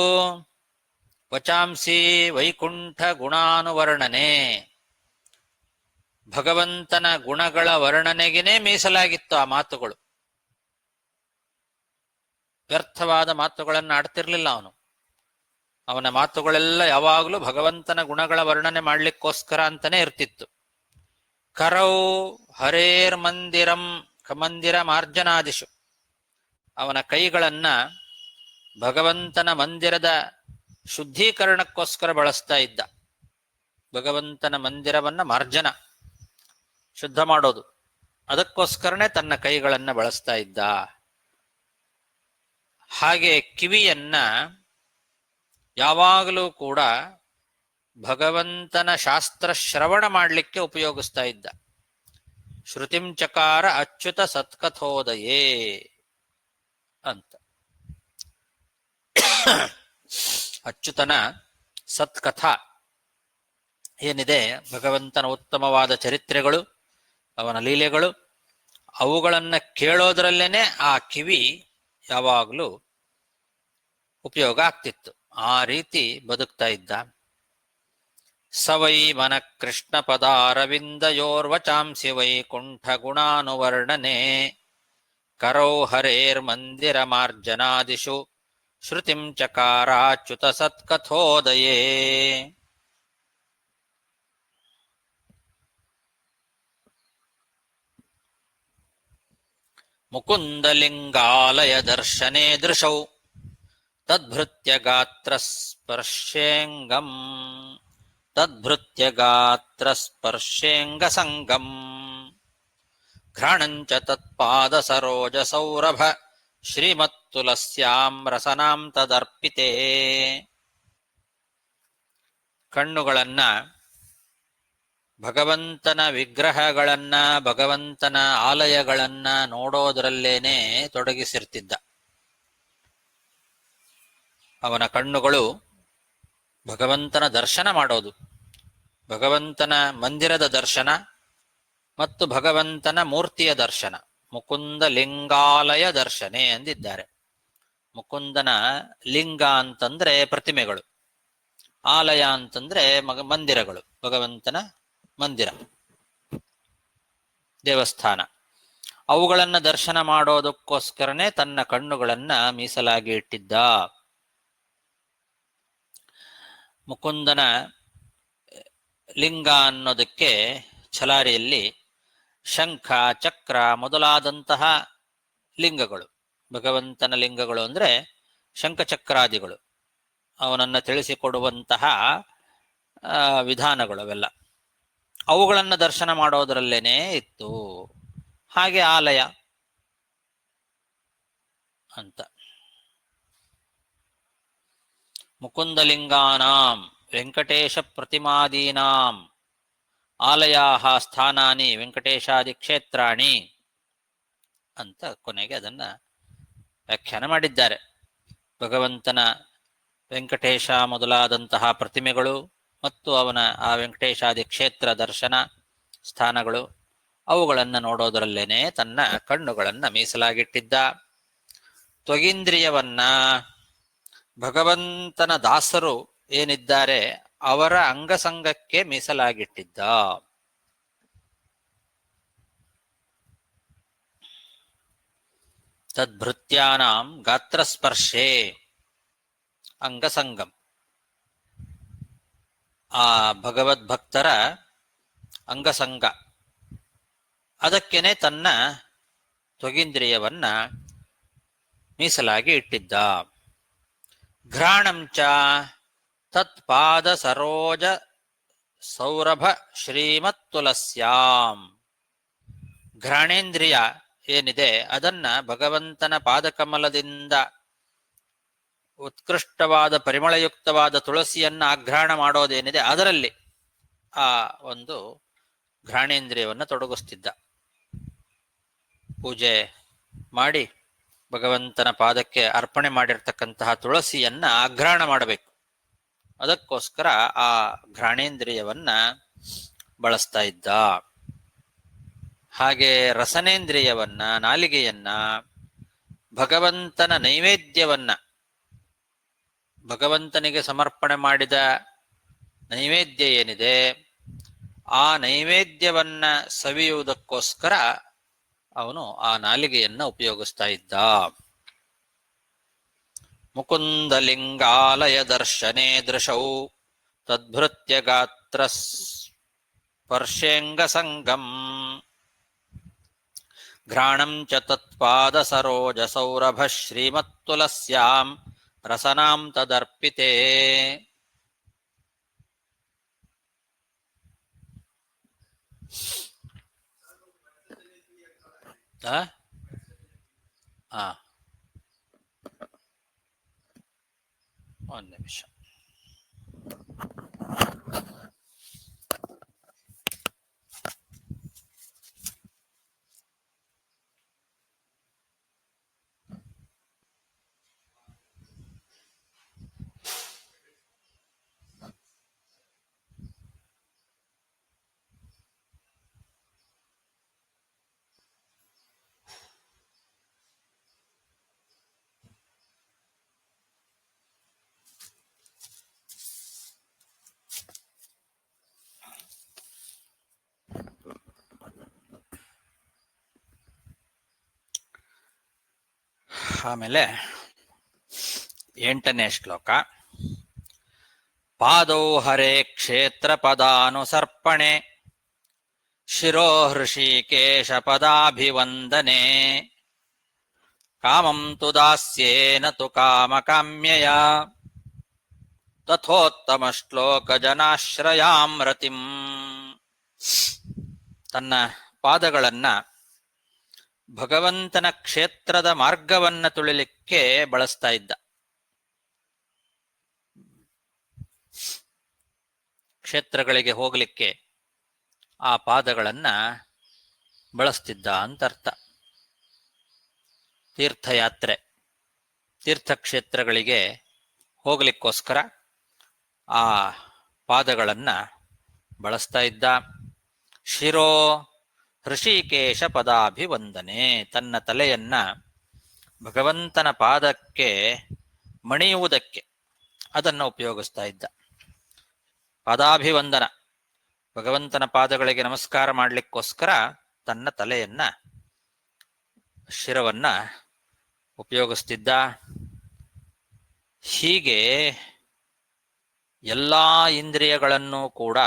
ವಚಾಂಸಿ ವೈಕುಂಠ ಗುಣಾನುವರ್ಣನೆ, ಭಗವಂತನ ಗುಣಗಳ ವರ್ಣನೆಗೆನೇ ಮೀಸಲಾಗಿತ್ತು ಆ ಮಾತುಗಳು. ವ್ಯರ್ಥವಾದ ಮಾತುಗಳನ್ನು ಆಡ್ತಿರ್ಲಿಲ್ಲ ಅವನು. ಅವನ ಮಾತುಗಳೆಲ್ಲ ಯಾವಾಗಲೂ ಭಗವಂತನ ಗುಣಗಳ ವರ್ಣನೆ ಮಾಡ್ಲಿಕ್ಕೋಸ್ಕರ ಅಂತಾನೆ ಇರ್ತಿತ್ತು. ಕರೌ ಹರೇರ್ ಮಂದಿರ ಮಾರ್ಜನಾದಿಷು, ಅವನ ಕೈಗಳನ್ನ ಭಗವಂತನ ಮಂದಿರದ ಶುದ್ಧೀಕರಣಕ್ಕೋಸ್ಕರ ಬಳಸ್ತಾ ಇದ್ದ. ಭಗವಂತನ ಮಂದಿರವನ್ನ ಮಾರ್ಜನ, ಶುದ್ಧ ಮಾಡೋದು, ಅದಕ್ಕೋಸ್ಕರನೇ ತನ್ನ ಕೈಗಳನ್ನ ಬಳಸ್ತಾ ಇದ್ದ. ಹಾಗೆ ಕಿವಿಯನ್ನ ಯಾವಾಗಲೂ ಕೂಡ ಭಗವಂತನ ಶಾಸ್ತ್ರ ಶ್ರವಣ ಮಾಡಲಿಕ್ಕೆ ಉಪಯೋಗಿಸ್ತಾ ಇದ್ದ. ಶ್ರುತಿಂ ಚಕಾರ ಅಚ್ಯುತ ಸತ್ಕಥೋದಯೇ ಅಂತ. ಅಚ್ಯುತನ ಸತ್ಕಥಾ ಏನಿದೆ, ಭಗವಂತನ ಉತ್ತಮವಾದ ಚರಿತ್ರೆಗಳು, ಅವನ ಲೀಲೆಗಳು, ಅವುಗಳನ್ನ ಕೇಳೋದ್ರಲ್ಲೇನೆ ಆ ಕಿವಿ ಯಾವಾಗಲೂ ಉಪಯೋಗ ಆಗ್ತಿತ್ತು. ಆ ರೀತಿ ಬದುಕ್ತಾ ಇದ್ದ. ಸವೈ ಮನ ಕೃಷ್ಣ ಪದಾರವಿಂದಯೋರ್ವಚಾಂಸಿ ವೈಕುಂಠ ಗುಣಾನುವರ್ಣನೆ ಕರೌ ಹರೇರ್ ಮಂದಿರ ಮಾರ್ಜನಾದಿಷು ಶ್ರುತಿಂ ಚಕಾರಾಚ್ಯುತ ಸತ್ಕಥೋದಯೇ. ಮುಕುಂದಲಿಂಗಾಲಯ ದರ್ಶನೆ ದೃಶೌ ತದ್ಭೃತ್ಯ ಗಾತ್ರ ಸ್ಪರ್ಶೇಂಗ ಸಂಗಂ ಘ್ರಾಣಂಚ ತತ್ಪಾದ ಸರೋಜ ಸೌರಭ ಶ್ರೀಮತ್ತುಲಸ್ಯಾಂ ರಸನಾಂ ತದರ್ಪಿತೇ. ಕಣ್ಣುಗಳನ್ನ ಭಗವಂತನ ವಿಗ್ರಹಗಳನ್ನ, ಭಗವಂತನ ಆಲಯಗಳನ್ನ ನೋಡೋದ್ರಲ್ಲೇನೆ ತೊಡಗಿಸಿರ್ತಿದ್ದ. ಅವನ ಕಣ್ಣುಗಳು ಭಗವಂತನ ದರ್ಶನ ಮಾಡೋದು, ಭಗವಂತನ ಮಂದಿರದ ದರ್ಶನ ಮತ್ತು ಭಗವಂತನ ಮೂರ್ತಿಯ ದರ್ಶನ. ಮುಕುಂದ ಲಿಂಗಾಲಯ ದರ್ಶನೆ ಅಂದಿದ್ದಾರೆ. ಮುಕುಂದನ ಲಿಂಗ ಅಂತಂದ್ರೆ ಪ್ರತಿಮೆಗಳು, ಆಲಯ ಅಂತಂದ್ರೆ ಮಂದಿರಗಳು, ಭಗವಂತನ ಮಂದಿರ, ದೇವಸ್ಥಾನ. ಅವುಗಳನ್ನ ದರ್ಶನ ಮಾಡೋದಕ್ಕೋಸ್ಕರನೇ ತನ್ನ ಕಣ್ಣುಗಳನ್ನ ಮೀಸಲಾಗಿ ಇಟ್ಟಿದ್ದ. ಮುಕುಂದನ ಲಿಂಗ ಅನ್ನೋದಕ್ಕೆ ಛಲಾರಿಯಲ್ಲಿ ಶಂಖ, ಚಕ್ರ ಮೊದಲಾದಂತಹ ಲಿಂಗಗಳು, ಭಗವಂತನ ಲಿಂಗಗಳು ಅಂದ್ರೆ ಶಂಖಚಕ್ರಾದಿಗಳು, ಅವನನ್ನ ತಿಳಿಸಿಕೊಡುವಂತಹ ವಿಧಾನಗಳು ಅವೆಲ್ಲ, ಅವುಗಳನ್ನ ದರ್ಶನ ಮಾಡೋದ್ರಲ್ಲೇನೆ ಇತ್ತು. ಹಾಗೆ ಆಲಯ ಅಂತ. ಮುಕುಂದಲಿಂಗಾನಾಂ ವೆಂಕಟೇಶ ಪ್ರತಿಮಾದೀನಾಂ ಆಲಯಾಹ ಸ್ಥಾನಾನಿ ವೆಂಕಟೇಶಾದಿ ಕ್ಷೇತ್ರಾಣಿ ಅಂತ ಕೊನೆಗೆ ಅದನ್ನ ವ್ಯಾಖ್ಯಾನ ಮಾಡಿದ್ದಾರೆ. ಭಗವಂತನ ವೆಂಕಟೇಶ ಮೊದಲಾದಂತಹ ಪ್ರತಿಮೆಗಳು ಮತ್ತು ಅವನ ಆ ವೆಂಕಟೇಶಾದಿ ಕ್ಷೇತ್ರ ದರ್ಶನ ಸ್ಥಾನಗಳು ಅವುಗಳನ್ನು ನೋಡೋದರಲ್ಲೇನೆ ತನ್ನ ಕಣ್ಣುಗಳನ್ನು ಮೀಸಲಾಗಿಟ್ಟಿದ್ದ. ತ್ವಗೀಂದ್ರಿಯವನ್ನ ಭಗವಂತನ ದಾಸರು ಏನಿದ್ದಾರೆ ಅವರ ಅಂಗಸಂಗಕ್ಕೆ ಮೀಸಲಾಗಿಟ್ಟಿದ್ದ. ತದ್ಭೃತ್ಯಾನಾಂ ಗಾತ್ರಸ್ಪರ್ಶೇ ಅಂಗಸಂಗಂ. ಆ ಭಗವದ್ಭಕ್ತರ ಅಂಗಸಂಗ ಅದಕ್ಕೇನೆ ತನ್ನ ತ್ವಗೀಂದ್ರಿಯವನ್ನ ಮೀಸಲಾಗಿ ಇಟ್ಟಿದ್ದ. ಘ್ರಾಣಂಚ ತತ್ಪಾದ ಸರೋಜ ಸೌರಭ ಶ್ರೀಮತ್ತುಲಸ್ಯಾಂ. ಘ್ರಾಣೇಂದ್ರಿಯ ಏನಿದೆ ಅದನ್ನ ಭಗವಂತನ ಪಾದಕಮಲದಿಂದ ಉತ್ಕೃಷ್ಟವಾದ ಪರಿಮಳಯುಕ್ತವಾದ ತುಳಸಿಯನ್ನ ಆಘ್ರಾಣ ಮಾಡೋದೇನಿದೆ ಅದರಲ್ಲಿ ಆ ಒಂದು ಘ್ರಾಣೇಂದ್ರಿಯವನ್ನು ತೊಡಗಿಸ್ತಿದ್ದ. ಪೂಜೆ ಮಾಡಿ ಭಗವಂತನ ಪಾದಕ್ಕೆ ಅರ್ಪಣೆ ಮಾಡಿರ್ತಕ್ಕಂತಹ ತುಳಸಿಯನ್ನ ಆಘ್ರಾಣ ಮಾಡಬೇಕು. ಅದಕ್ಕೋಸ್ಕರ ಆ ಘ್ರಾಣೇಂದ್ರಿಯವನ್ನ ಬಳಸ್ತಾ ಇದ್ದ. ಹಾಗೆ ರಸನೇಂದ್ರಿಯವನ್ನ ನಾಲಿಗೆಯನ್ನ ಭಗವಂತನ ನೈವೇದ್ಯವನ್ನ ಭಗವಂತನಿಗೆ ಸಮರ್ಪಣೆ ಮಾಡಿದ ನೈವೇದ್ಯ ಏನಿದೆ ಆ ನೈವೇದ್ಯವನ್ನ ಸವಿಯುವುದಕ್ಕೋಸ್ಕರ ಅವನು ಆ ನಾಲಿಗೆಯನ್ನ ಉಪಯೋಗಿಸ್ತಾ ಇದ್ದ. ಮುಕುಂದಲಿಂಗಾಲಯ ದರ್ಶನೇ ದೃಶೌ ತದ್ಭೃತ್ಯ ಗಾತ್ರ ಸ್ಪರ್ಶೇಂಗ ಸಂಗಂ ಘ್ರಾಣಂ ಚ ತತ್ಪಾದ ಸರೋಜ ಸೌರಭ ಶ್ರೀಮತ್ತುಲಸ್ಯಾಂ ರಸನಾಂ ತದರ್ಪಿತೇ. ಒಂದು ನಿಮಿಷ. ಆಮೇಲೆ 8ನೇ ಶ್ಲೋಕ. ಪಾದೌ ಹರೇ ಕ್ಷೇತ್ರ ಪದಾನುಸರ್ಪಣೆ ಶಿರೋ ಹೃಷಿಕೇಶ ಪದಾಭಿವಂದನೆ ಕಾಮಂ ತು ದಾಸ್ಯೇನ ತು ಕಾಮಕಾಮ್ಯಯ ತಥೋತ್ತಮ ಶ್ಲೋಕ ಜನಾಶ್ರಯಾಂ ರತಿಂ. ತನ್ನ ಪಾದಗಳನ್ನ ಭಗವಂತನ ಕ್ಷೇತ್ರದ ಮಾರ್ಗವನ್ನ ತುಳಿಲಿಕ್ಕೆ ಬಳಸ್ತಾ ಇದ್ದ. ಕ್ಷೇತ್ರಗಳಿಗೆ ಹೋಗಲಿಕ್ಕೆ ಆ ಪಾದಗಳನ್ನ ಬಳಸ್ತಿದ್ದ ಅಂತ ಅರ್ಥ. ತೀರ್ಥಯಾತ್ರೆ ತೀರ್ಥಕ್ಷೇತ್ರಗಳಿಗೆ ಹೋಗ್ಲಿಕ್ಕೋಸ್ಕರ ಆ ಪಾದಗಳನ್ನ ಬಳಸ್ತಾ ಇದ್ದ. ಶಿರೋ ಹೃಷಿಕೇಶ ಪದಾಭಿವಂದನೆ, ತನ್ನ ತಲೆಯನ್ನ ಭಗವಂತನ ಪಾದಕ್ಕೆ ಮಣಿಯುವುದಕ್ಕೆ ಅದನ್ನು ಉಪಯೋಗಿಸ್ತಾ ಇದ್ದ. ಪಾದಾಭಿವಂದನ, ಭಗವಂತನ ಪಾದಗಳಿಗೆ ನಮಸ್ಕಾರ ಮಾಡಲಿಕ್ಕೋಸ್ಕರ ತನ್ನ ತಲೆಯನ್ನ ಶಿರವನ್ನ ಉಪಯೋಗಿಸ್ತಿದ್ದ. ಹೀಗೆ ಎಲ್ಲಾ ಇಂದ್ರಿಯಗಳನ್ನು ಕೂಡ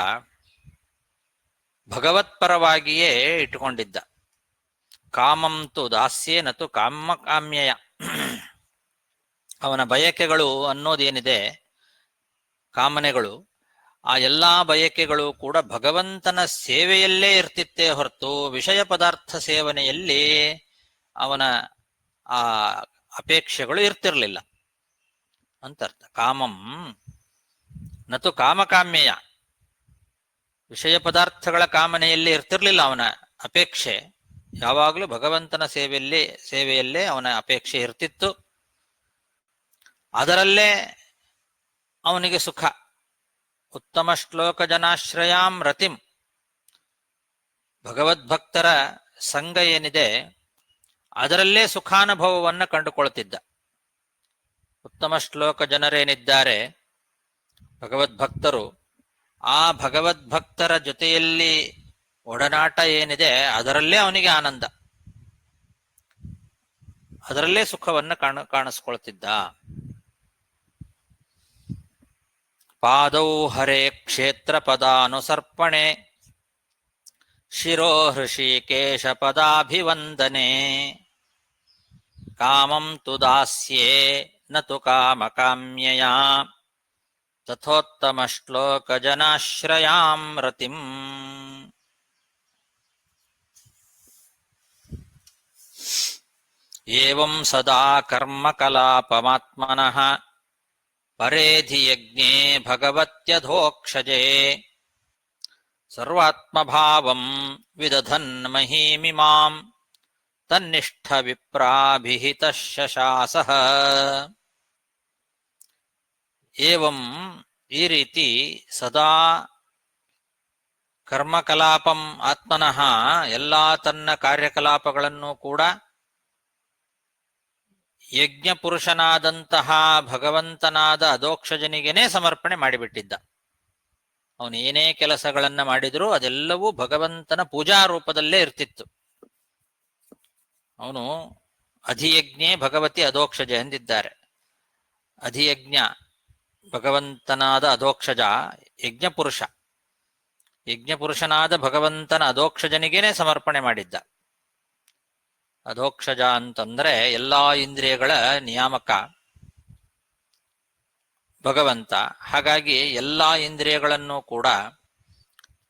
ಭಗವತ್ಪರವಾಗಿಯೇ ಇಟ್ಟುಕೊಂಡಿದ್ದ. ಕಾಮಂತು ದಾಸ್ಯೇನತು ಕಾಮ್ಯಯ, ಅವನ ಬಯಕೆಗಳು ಅನ್ನೋದೇನಿದೆ, ಕಾಮನೆಗಳು, ಆ ಎಲ್ಲಾ ಬಯಕೆಗಳು ಕೂಡ ಭಗವಂತನ ಸೇವೆಯಲ್ಲೇ ಇರ್ತಿತ್ತೇ ಹೊರತು ವಿಷಯ ಪದಾರ್ಥ ಸೇವನೆಯಲ್ಲಿ ಅವನ ಆ ಅಪೇಕ್ಷೆಗಳು ಇರ್ತಿರ್ಲಿಲ್ಲ. ಅಂತರ್ಥ. ಕಾಮಂ ನತು ಕಾಮಕಾಮ್ಯಯ, ವಿಷಯ ಪದಾರ್ಥಗಳ ಕಾಮನೆಯಲ್ಲಿ ಇರ್ತಿರ್ಲಿಲ್ಲ ಅವನ ಅಪೇಕ್ಷೆ. ಯಾವಾಗಲೂ ಭಗವಂತನ ಸೇವೆಯಲ್ಲೇ ಅವನ ಅಪೇಕ್ಷೆ ಇರ್ತಿತ್ತು. ಅದರಲ್ಲೇ ಅವನಿಗೆ ಸುಖ. ಉತ್ತಮ ಶ್ಲೋಕ ಜನಾಶ್ರಯಾಂ ರತಿಂ, ಭಗವದ್ಭಕ್ತರ ಸಂಘ ಏನಿದೆ ಅದರಲ್ಲೇ ಸುಖಾನುಭವವನ್ನು ಕಂಡುಕೊಳ್ತಿದ್ದ. ಉತ್ತಮ ಶ್ಲೋಕ ಜನರೇನಿದ್ದಾರೆ ಭಗವದ್ಭಕ್ತರು, ಆ ಭಗವದ್ಭಕ್ತರ ಜೊತೆಯಲ್ಲಿ ಒಡನಾಟ ಏನಿದೆ ಅದರಲ್ಲೇ ಅವನಿಗೆ ಆನಂದ, ಅದರಲ್ಲೇ ಸುಖವನ್ನು ಕಾಣಿಸ್ಕೊಳ್ತಿದ್ದ. ಪಾದೌ ಹರೇ ಕ್ಷೇತ್ರ ಪದಾನುಸರ್ಪಣೆ, ಶಿರೋ ಹೃಷಿಕೇಶ ಪದಾಭಿವಂದನೆ, ಕಾಮಂ ತು ದಾಸ್ಯೇ ನತು ಕಾಮಕಾಮ್ಯಯ, ತಥೋತ್ತಮ ಶ್ಲೋಕ ಜನಾಶ್ರಯಾಂ ರತಿಂ. ಏವಂ ಸದಾ ಕರ್ಮ ಕಲಾಪಮಾತ್ಮನಃ ಪರೇಧಿ ಯಜ್ಞೇ ಭಗವತ್ಯಧೋಕ್ಷಜೇ, ಸರ್ವಾತ್ಮಭಾವಂ ವಿದಧನ್ ಮಹೀಮಿಮಾಂ ತನ್ನಿಷ್ಠ ವಿಪ್ರಾಭಿಹಿತ ಶಶಾಸಃ. ಏವಂ ಈ ರೀತಿ ಸದಾ ಕರ್ಮಕಲಾಪಂ ಆತ್ಮನಃ, ಎಲ್ಲ ತನ್ನ ಕಾರ್ಯಕಲಾಪಗಳನ್ನು ಕೂಡ ಯಜ್ಞ ಪುರುಷನಾದಂತಹ ಭಗವಂತನಾದ ಅಧೋಕ್ಷಜನಿಗೇನೆ ಸಮರ್ಪಣೆ ಮಾಡಿಬಿಟ್ಟಿದ್ದ. ಅವನು ಏನೇ ಕೆಲಸಗಳನ್ನ ಮಾಡಿದರೂ ಅದೆಲ್ಲವೂ ಭಗವಂತನ ಪೂಜಾ ರೂಪದಲ್ಲೇ ಇರ್ತಿತ್ತು. ಅವನು ಅಧಿಯಜ್ಞೆ ಭಗವತಿ ಅಧೋಕ್ಷಜ ಎಂದಿದ್ದಾರೆ. ಅಧಿಯಜ್ಞ ಭಗವಂತನಾದ ಅಧೋಕ್ಷಜ ಯಜ್ಞಪುರುಷ, ಯಜ್ಞಪುರುಷನಾದ ಭಗವಂತನ ಅಧೋಕ್ಷಜನಿಗೇನೆ ಸಮರ್ಪಣೆ ಮಾಡಿದ್ದ. ಅಧೋಕ್ಷಜ ಅಂತಂದ್ರೆ ಎಲ್ಲಾ ಇಂದ್ರಿಯಗಳ ನಿಯಾಮಕ ಭಗವಂತ. ಹಾಗಾಗಿ ಎಲ್ಲಾ ಇಂದ್ರಿಯಗಳನ್ನು ಕೂಡ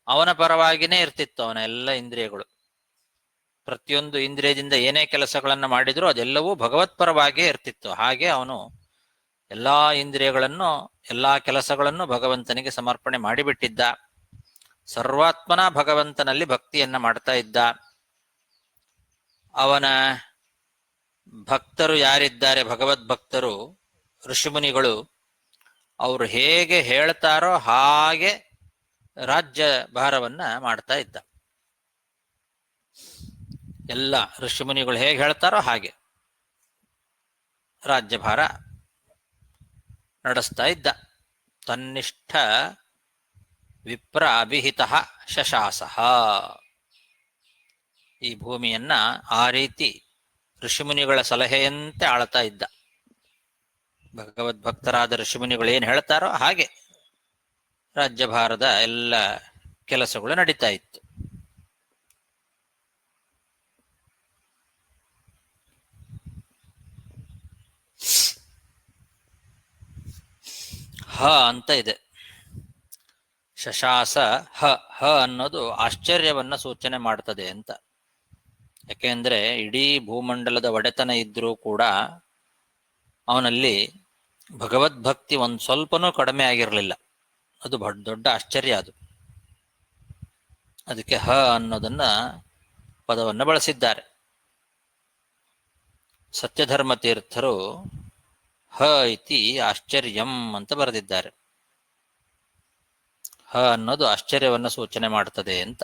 ಅವನ ಪರವಾಗಿನೇ ಇರ್ತಿತ್ತು. ಅವನ ಎಲ್ಲ ಇಂದ್ರಿಯಗಳು, ಪ್ರತಿಯೊಂದು ಇಂದ್ರಿಯದಿಂದ ಏನೇ ಕೆಲಸಗಳನ್ನು ಮಾಡಿದರೂ ಅದೆಲ್ಲವೂ ಭಗವತ್ ಪರವಾಗಿಯೇ ಇರ್ತಿತ್ತು. ಹಾಗೆ ಅವನು ಎಲ್ಲಾ ಇಂದ್ರಿಯಗಳನ್ನು, ಎಲ್ಲಾ ಕೆಲಸಗಳನ್ನು ಭಗವಂತನಿಗೆ ಸಮರ್ಪಣೆ ಮಾಡಿಬಿಟ್ಟಿದ್ದ. ಸರ್ವಾತ್ಮನ ಭಗವಂತನಲ್ಲಿ ಭಕ್ತಿಯನ್ನ ಮಾಡ್ತಾ ಇದ್ದ. ಅವನ ಭಕ್ತರು ಯಾರಿದ್ದಾರೆ, ಭಗವದ್ಭಕ್ತರು, ಋಷಿಮುನಿಗಳು, ಅವರು ಹೇಗೆ ಹೇಳ್ತಾರೋ ಹಾಗೆ ರಾಜ್ಯ ಭಾರವನ್ನ ಮಾಡ್ತಾ ಇದ್ದ. ಎಲ್ಲ ಋಷಿಮುನಿಗಳು ಹೇಗೆ ಹೇಳ್ತಾರೋ ಹಾಗೆ ರಾಜ್ಯಭಾರ ನಡೆಸ್ತಾ ಇದ್ದ. ತನ್ನಿಷ್ಠ ವಿಪ್ರ ಅಭಿಹಿತ ಶಶಾಸಃ, ಈ ಭೂಮಿಯನ್ನ ಆ ರೀತಿ ಋಷಿಮುನಿಗಳ ಸಲಹೆಯಂತೆ ಆಳ್ತಾ ಇದ್ದ. ಭಗವದ್ಭಕ್ತರಾದ ಋಷಿಮುನಿಗಳು ಏನು ಹೇಳ್ತಾರೋ ಹಾಗೆ ರಾಜ್ಯಭಾರದ ಎಲ್ಲ ಕೆಲಸಗಳು ನಡೀತಾ ಇತ್ತು. ಹ ಅಂತ ಇದೆ. ಶಶಾಸ ಹ, ಹ ಅನ್ನೋದು ಆಶ್ಚರ್ಯವನ್ನ ಸೂಚನೆ ಮಾಡ್ತದೆ ಅಂತ. ಯಾಕೆಂದ್ರೆ ಇಡೀ ಭೂಮಂಡಲದ ಒಡೆತನ ಇದ್ರೂ ಕೂಡ ಅವನಲ್ಲಿ ಭಗವದ್ಭಕ್ತಿ ಒಂದು ಸ್ವಲ್ಪನೂ ಕಡಿಮೆ ಆಗಿರಲಿಲ್ಲ. ಅದು ದೊಡ್ಡ ಆಶ್ಚರ್ಯ ಅದು. ಅದಕ್ಕೆ ಹ ಅನ್ನೋದನ್ನ ಪದವನ್ನು ಬಳಸಿದ್ದಾರೆ. ಸತ್ಯಧರ್ಮ ತೀರ್ಥರು ಹ ಇತಿ ಆಶ್ಚರ್ಯಂ ಅಂತ ಬರೆದಿದ್ದಾರೆ. ಹ ಅನ್ನೋದು ಆಶ್ಚರ್ಯವನ್ನು ಸೂಚನೆ ಮಾಡ್ತದೆ ಅಂತ.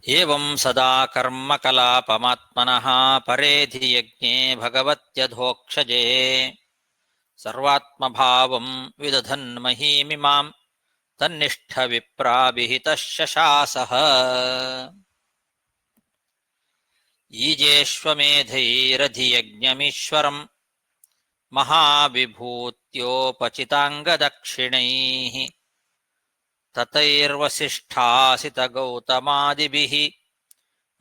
ಏವಂ ಸದಾ ಕರ್ಮ ಕಲಾಪಮಾತ್ಮನಃ ಪರೇಧಿ ಯಜ್ಞೇ ಭಗವತ್ಯಧೋಕ್ಷಜೇ, ಸರ್ವಾತ್ಮಭಾವಂ ವಿದಧನ್ ಮಹೀಮಿಮಾಂ ತನ್ನಿಷ್ಠ ವಿಪ್ರಾಭಿಹಿತ ಶಶಾಸಃ. ಈಜೇಶ್ವಮೇಧೈರಧಿಯಜ್ಞಮೀಶ್ವರಂ ಮಹಾವಿಭೂತ್ಯೋಪಚಿತಾಂಗದಕ್ಷಿಣೈಃ ತತೈರ್ವಸಿಷ್ಠಾಸಿತ ಗೌತಮಾದಿಭಿಃ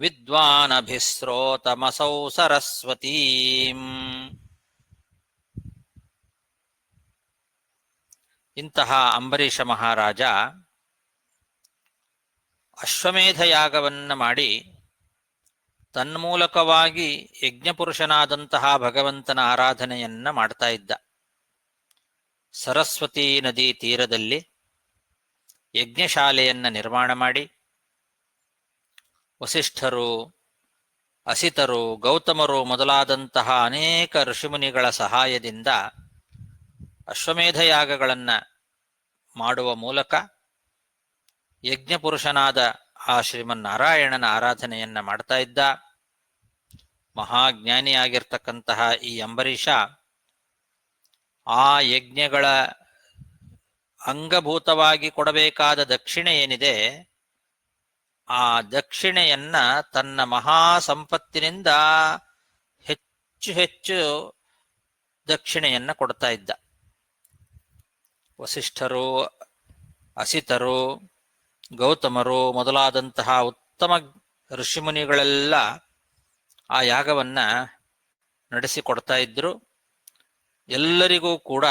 ವಿದ್ವಾನಭಿಸ್ರೋತಮಸೌ ಸರಸ್ವತೀಂ. ಇಂತಹ ಅಂಬರೀಷ ಮಹಾರಾಜ ಅಶ್ವಮೇಧ ಯಾಗವನ್ನ ಮಾಡಿ ತನ್ಮೂಲಕವಾಗಿ ಯಜ್ಞಪುರುಷನಾದಂತಹ ಭಗವಂತನ ಆರಾಧನೆಯನ್ನ ಮಾಡ್ತಾ ಇದ್ದ. ಸರಸ್ವತೀ ನದಿ ತೀರದಲ್ಲಿ ಯಜ್ಞಶಾಲೆಯನ್ನ ನಿರ್ಮಾಣ ಮಾಡಿ ವಸಿಷ್ಠರು, ಅಸಿತರು, ಗೌತಮರು ಮೊದಲಾದಂತಹ ಅನೇಕ ಋಷಿಮುನಿಗಳ ಸಹಾಯದಿಂದ ಅಶ್ವಮೇಧ ಯಾಗಗಳನ್ನು ಮಾಡುವ ಮೂಲಕ ಯಜ್ಞಪುರುಷನಾದ ಆ ಶ್ರೀಮನ್ನಾರಾಯಣನ ಆರಾಧನೆಯನ್ನ ಮಾಡ್ತಾ ಇದ್ದ. ಮಹಾಜ್ಞಾನಿಯಾಗಿರ್ತಕ್ಕಂತಹ ಈ ಅಂಬರೀಷ ಆ ಯಜ್ಞಗಳ ಅಂಗಭೂತವಾಗಿ ಕೊಡಬೇಕಾದ ದಕ್ಷಿಣೆ ಏನಿದೆ, ಆ ದಕ್ಷಿಣೆಯನ್ನ ತನ್ನ ಮಹಾ ಸಂಪತ್ತಿನಿಂದ ಹೆಚ್ಚು ಹೆಚ್ಚು ದಕ್ಷಿಣೆಯನ್ನ ಕೊಡ್ತಾ ಇದ್ದ. ವಸಿಷ್ಠರು, ಅಸಿತರು, ಗೌತಮರು ಮೊದಲಾದಂತಹ ಉತ್ತಮ ಋಷಿಮುನಿಗಳೆಲ್ಲ ಆ ಯಾಗವನ್ನ ನಡೆಸಿಕೊಡ್ತಾ ಇದ್ರು. ಎಲ್ಲರಿಗೂ ಕೂಡ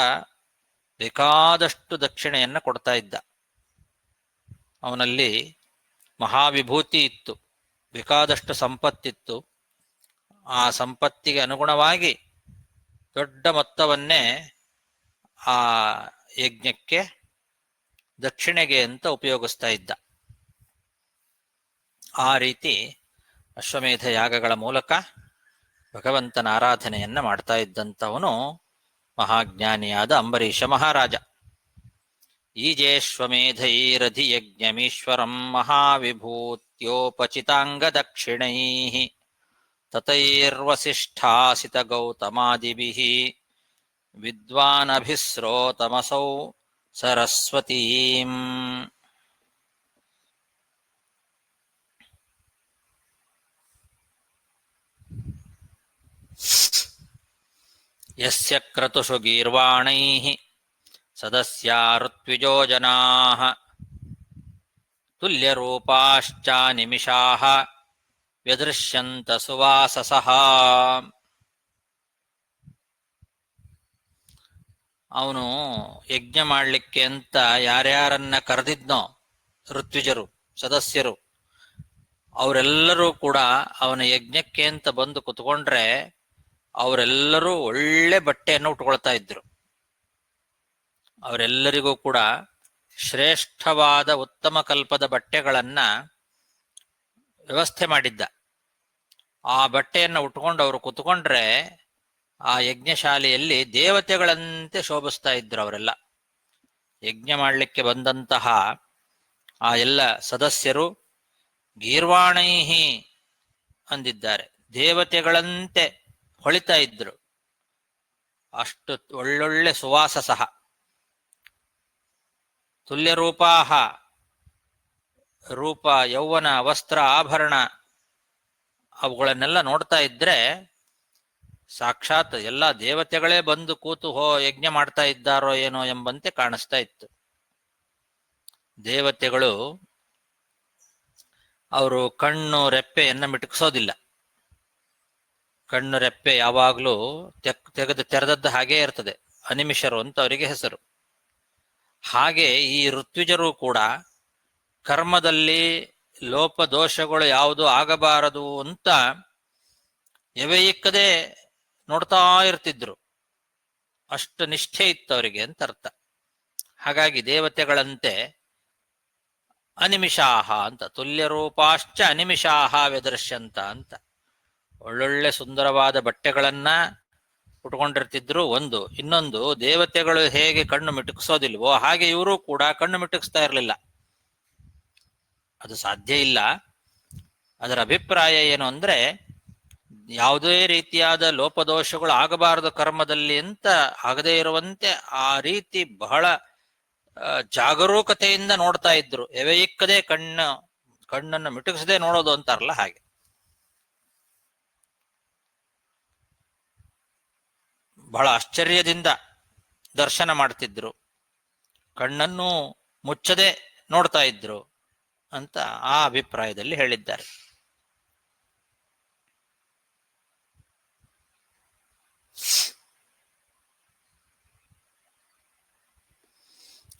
ಬೇಕಾದಷ್ಟು ದಕ್ಷಿಣೆಯನ್ನ ಕೊಡ್ತಾ ಇದ್ದ. ಅವನಲ್ಲಿ ಮಹಾವಿಭೂತಿ ಇತ್ತು, ಬೇಕಾದಷ್ಟು ಸಂಪತ್ತಿತ್ತು. ಆ ಸಂಪತ್ತಿಗೆ ಅನುಗುಣವಾಗಿ ದೊಡ್ಡ ಮೊತ್ತವನ್ನೇ ಆ ಯಜ್ಞಕ್ಕೆ ದಕ್ಷಿಣೆಗೆ ಅಂತ ಉಪಯೋಗಿಸ್ತಾ ಇದ್ದ. ಆ ರೀತಿ ಅಶ್ವಮೇಧ ಯಾಗಗಳ ಮೂಲಕ ಭಗವಂತನ ಆರಾಧನೆಯನ್ನ ಮಾಡ್ತಾ ಇದ್ದಂಥವನು ಮಹಾಜ್ಞಾನಿಯಾದ ಅಂಬರೀಷ ಮಹಾರಾಜ. ಈಜೇಶ್ವಮೇಧೈರಧಿಯಜ್ಞಮೀಶ್ವರಂ ಮಹಾವಿಭೂತ್ಯೋಪಚಿತಾಂಗ ದಕ್ಷಿಣೈ ತತೈರ್ವಸಿಷ್ಠಾಸಿತ ಗೌತಮಾದಿಭಿಃ ವಿದ್ವಾನಭಿಸ್ರೋತಮಸೌ ಸರಸ್ವತೀಂ. ಯಸ್ಯ ಕ್ರತುಷು ಗೀರ್ವಾಣೈಃ ಸದಸ್ಯಾ ಋತ್ವಿಜೋ ಜನಾಃ ತುಲ್ಯರೂಪಾಶ್ಚ ನಿಮಿಷಾಃ ವ್ಯದೃಶ್ಯಂತ ಸುವಾಸಸಃ. ಅವನು ಯಜ್ಞ ಮಾಡಲಿಕ್ಕೆ ಅಂತ ಯಾರ್ಯಾರನ್ನ ಕರೆದಿದ್ನೋ ಋತ್ವಿಜರು, ಸದಸ್ಯರು, ಅವರೆಲ್ಲರೂ ಕೂಡ ಅವನ ಯಜ್ಞಕ್ಕೆ ಅಂತ ಬಂದು ಕುತ್ಕೊಂಡ್ರೆ ಅವರೆಲ್ಲರೂ ಒಳ್ಳೆ ಬಟ್ಟೆಯನ್ನು ಉಟ್ಕೊಳ್ತಾ ಇದ್ರು. ಅವರೆಲ್ಲರಿಗೂ ಕೂಡ ಶ್ರೇಷ್ಠವಾದ ಉತ್ತಮ ಕಲ್ಪದ ಬಟ್ಟೆಗಳನ್ನ ವ್ಯವಸ್ಥೆ ಮಾಡಿದ್ದ. ಆ ಬಟ್ಟೆಯನ್ನು ಉಟ್ಕೊಂಡು ಅವರು ಕುತ್ಕೊಂಡ್ರೆ ಆ ಯಜ್ಞಶಾಲೆಯಲ್ಲಿ ದೇವತೆಗಳಂತೆ ಶೋಭಿಸ್ತಾ ಇದ್ರು ಅವರೆಲ್ಲ. ಯಜ್ಞ ಮಾಡಲಿಕ್ಕೆ ಬಂದಂತಹ ಆ ಎಲ್ಲ ಸದಸ್ಯರು ಗೀರ್ವಾಣೈಹಿ ಅಂದಿದ್ದಾರೆ, ದೇವತೆಗಳಂತೆ ಹೊಳಿತಾ ಇದ್ರು. ಅಷ್ಟು ಒಳ್ಳೊಳ್ಳೆ ಸುವಾಸ ಸಹ. ತುಲ್ಯರೂಪಾಹ, ರೂಪ, ಯೌವನ, ವಸ್ತ್ರ, ಆಭರಣ ಅವುಗಳನ್ನೆಲ್ಲ ನೋಡ್ತಾ ಇದ್ರೆ ಸಾಕ್ಷಾತ್ ಎಲ್ಲ ದೇವತೆಗಳೇ ಬಂದು ಕೂತು ಯಜ್ಞ ಮಾಡ್ತಾ ಇದ್ದಾರೋ ಏನೋ ಎಂಬಂತೆ ಕಾಣಿಸ್ತಾ ಇತ್ತು. ದೇವತೆಗಳು ಅವರು ಕಣ್ಣು ರೆಪ್ಪೆಯನ್ನ ಮಿಟುಕಿಸೋದಿಲ್ಲ. ಕಣ್ಣು ರೆಪ್ಪೆ ಯಾವಾಗಲೂ ತೆರೆದದ್ದು ಹಾಗೇ ಇರ್ತದೆ. ಅನಿಮಿಷರು ಅಂತ ಅವರಿಗೆ ಹೆಸರು. ಹಾಗೆ ಈ ಋತ್ವಿಜರು ಕೂಡ ಕರ್ಮದಲ್ಲಿ ಲೋಪ ದೋಷಗಳು ಯಾವುದು ಆಗಬಾರದು ಅಂತ ಎವೆಯಿಕ್ಕದೆ ನೋಡ್ತಾ ಇರ್ತಿದ್ರು. ಅಷ್ಟು ನಿಷ್ಠೆ ಇತ್ತು ಅವರಿಗೆ ಅಂತ ಅರ್ಥ. ಹಾಗಾಗಿ ದೇವತೆಗಳಂತೆ ಅನಿಮಿಷಾಹ ಅಂತ, ತುಲ್ಯರೂಪಾಶ್ಚ ಅನಿಮಿಷಾಹ ವ್ಯದೃಶ್ಯಂತ ಅಂತ ಒಳ್ಳೊಳ್ಳೆ ಸುಂದರವಾದ ಬಟ್ಟೆಗಳನ್ನ ಉಟ್ಕೊಂಡಿರ್ತಿದ್ರು. ಒಂದು, ಇನ್ನೊಂದು, ದೇವತೆಗಳು ಹೇಗೆ ಕಣ್ಣು ಮಿಟುಕಿಸೋದಿಲ್ವೋ ಹಾಗೆ ಇವರು ಕೂಡ ಕಣ್ಣು ಮಿಟುಕಿಸ್ತಾ ಇರಲಿಲ್ಲ. ಅದು ಸಾಧ್ಯ ಇಲ್ಲ. ಅದರ ಅಭಿಪ್ರಾಯ ಏನು ಅಂದ್ರೆ, ಯಾವುದೇ ರೀತಿಯಾದ ಲೋಪದೋಷಗಳು ಆಗಬಾರದು ಕರ್ಮದಲ್ಲಿ ಅಂತ ಆಗದೇ ಇರುವಂತೆ ಆ ರೀತಿ ಬಹಳ ಜಾಗರೂಕತೆಯಿಂದ ನೋಡ್ತಾ ಇದ್ರು. ಎವೆಯಿಕ್ಕದೆ ಕಣ್ಣನ್ನು ಮಿಟುಕಿಸದೆ ನೋಡೋದು ಅಂತಾರಲ್ಲ ಹಾಗೆ. ಬಹಳ ಆಶ್ಚರ್ಯದಿಂದ ದರ್ಶನ ಮಾಡ್ತಿದ್ರು, ಕಣ್ಣನ್ನು ಮುಚ್ಚದೆ ನೋಡ್ತಾ ಇದ್ರು ಅಂತ ಆ ಅಭಿಪ್ರಾಯದಲ್ಲಿ ಹೇಳಿದ್ದಾರೆ.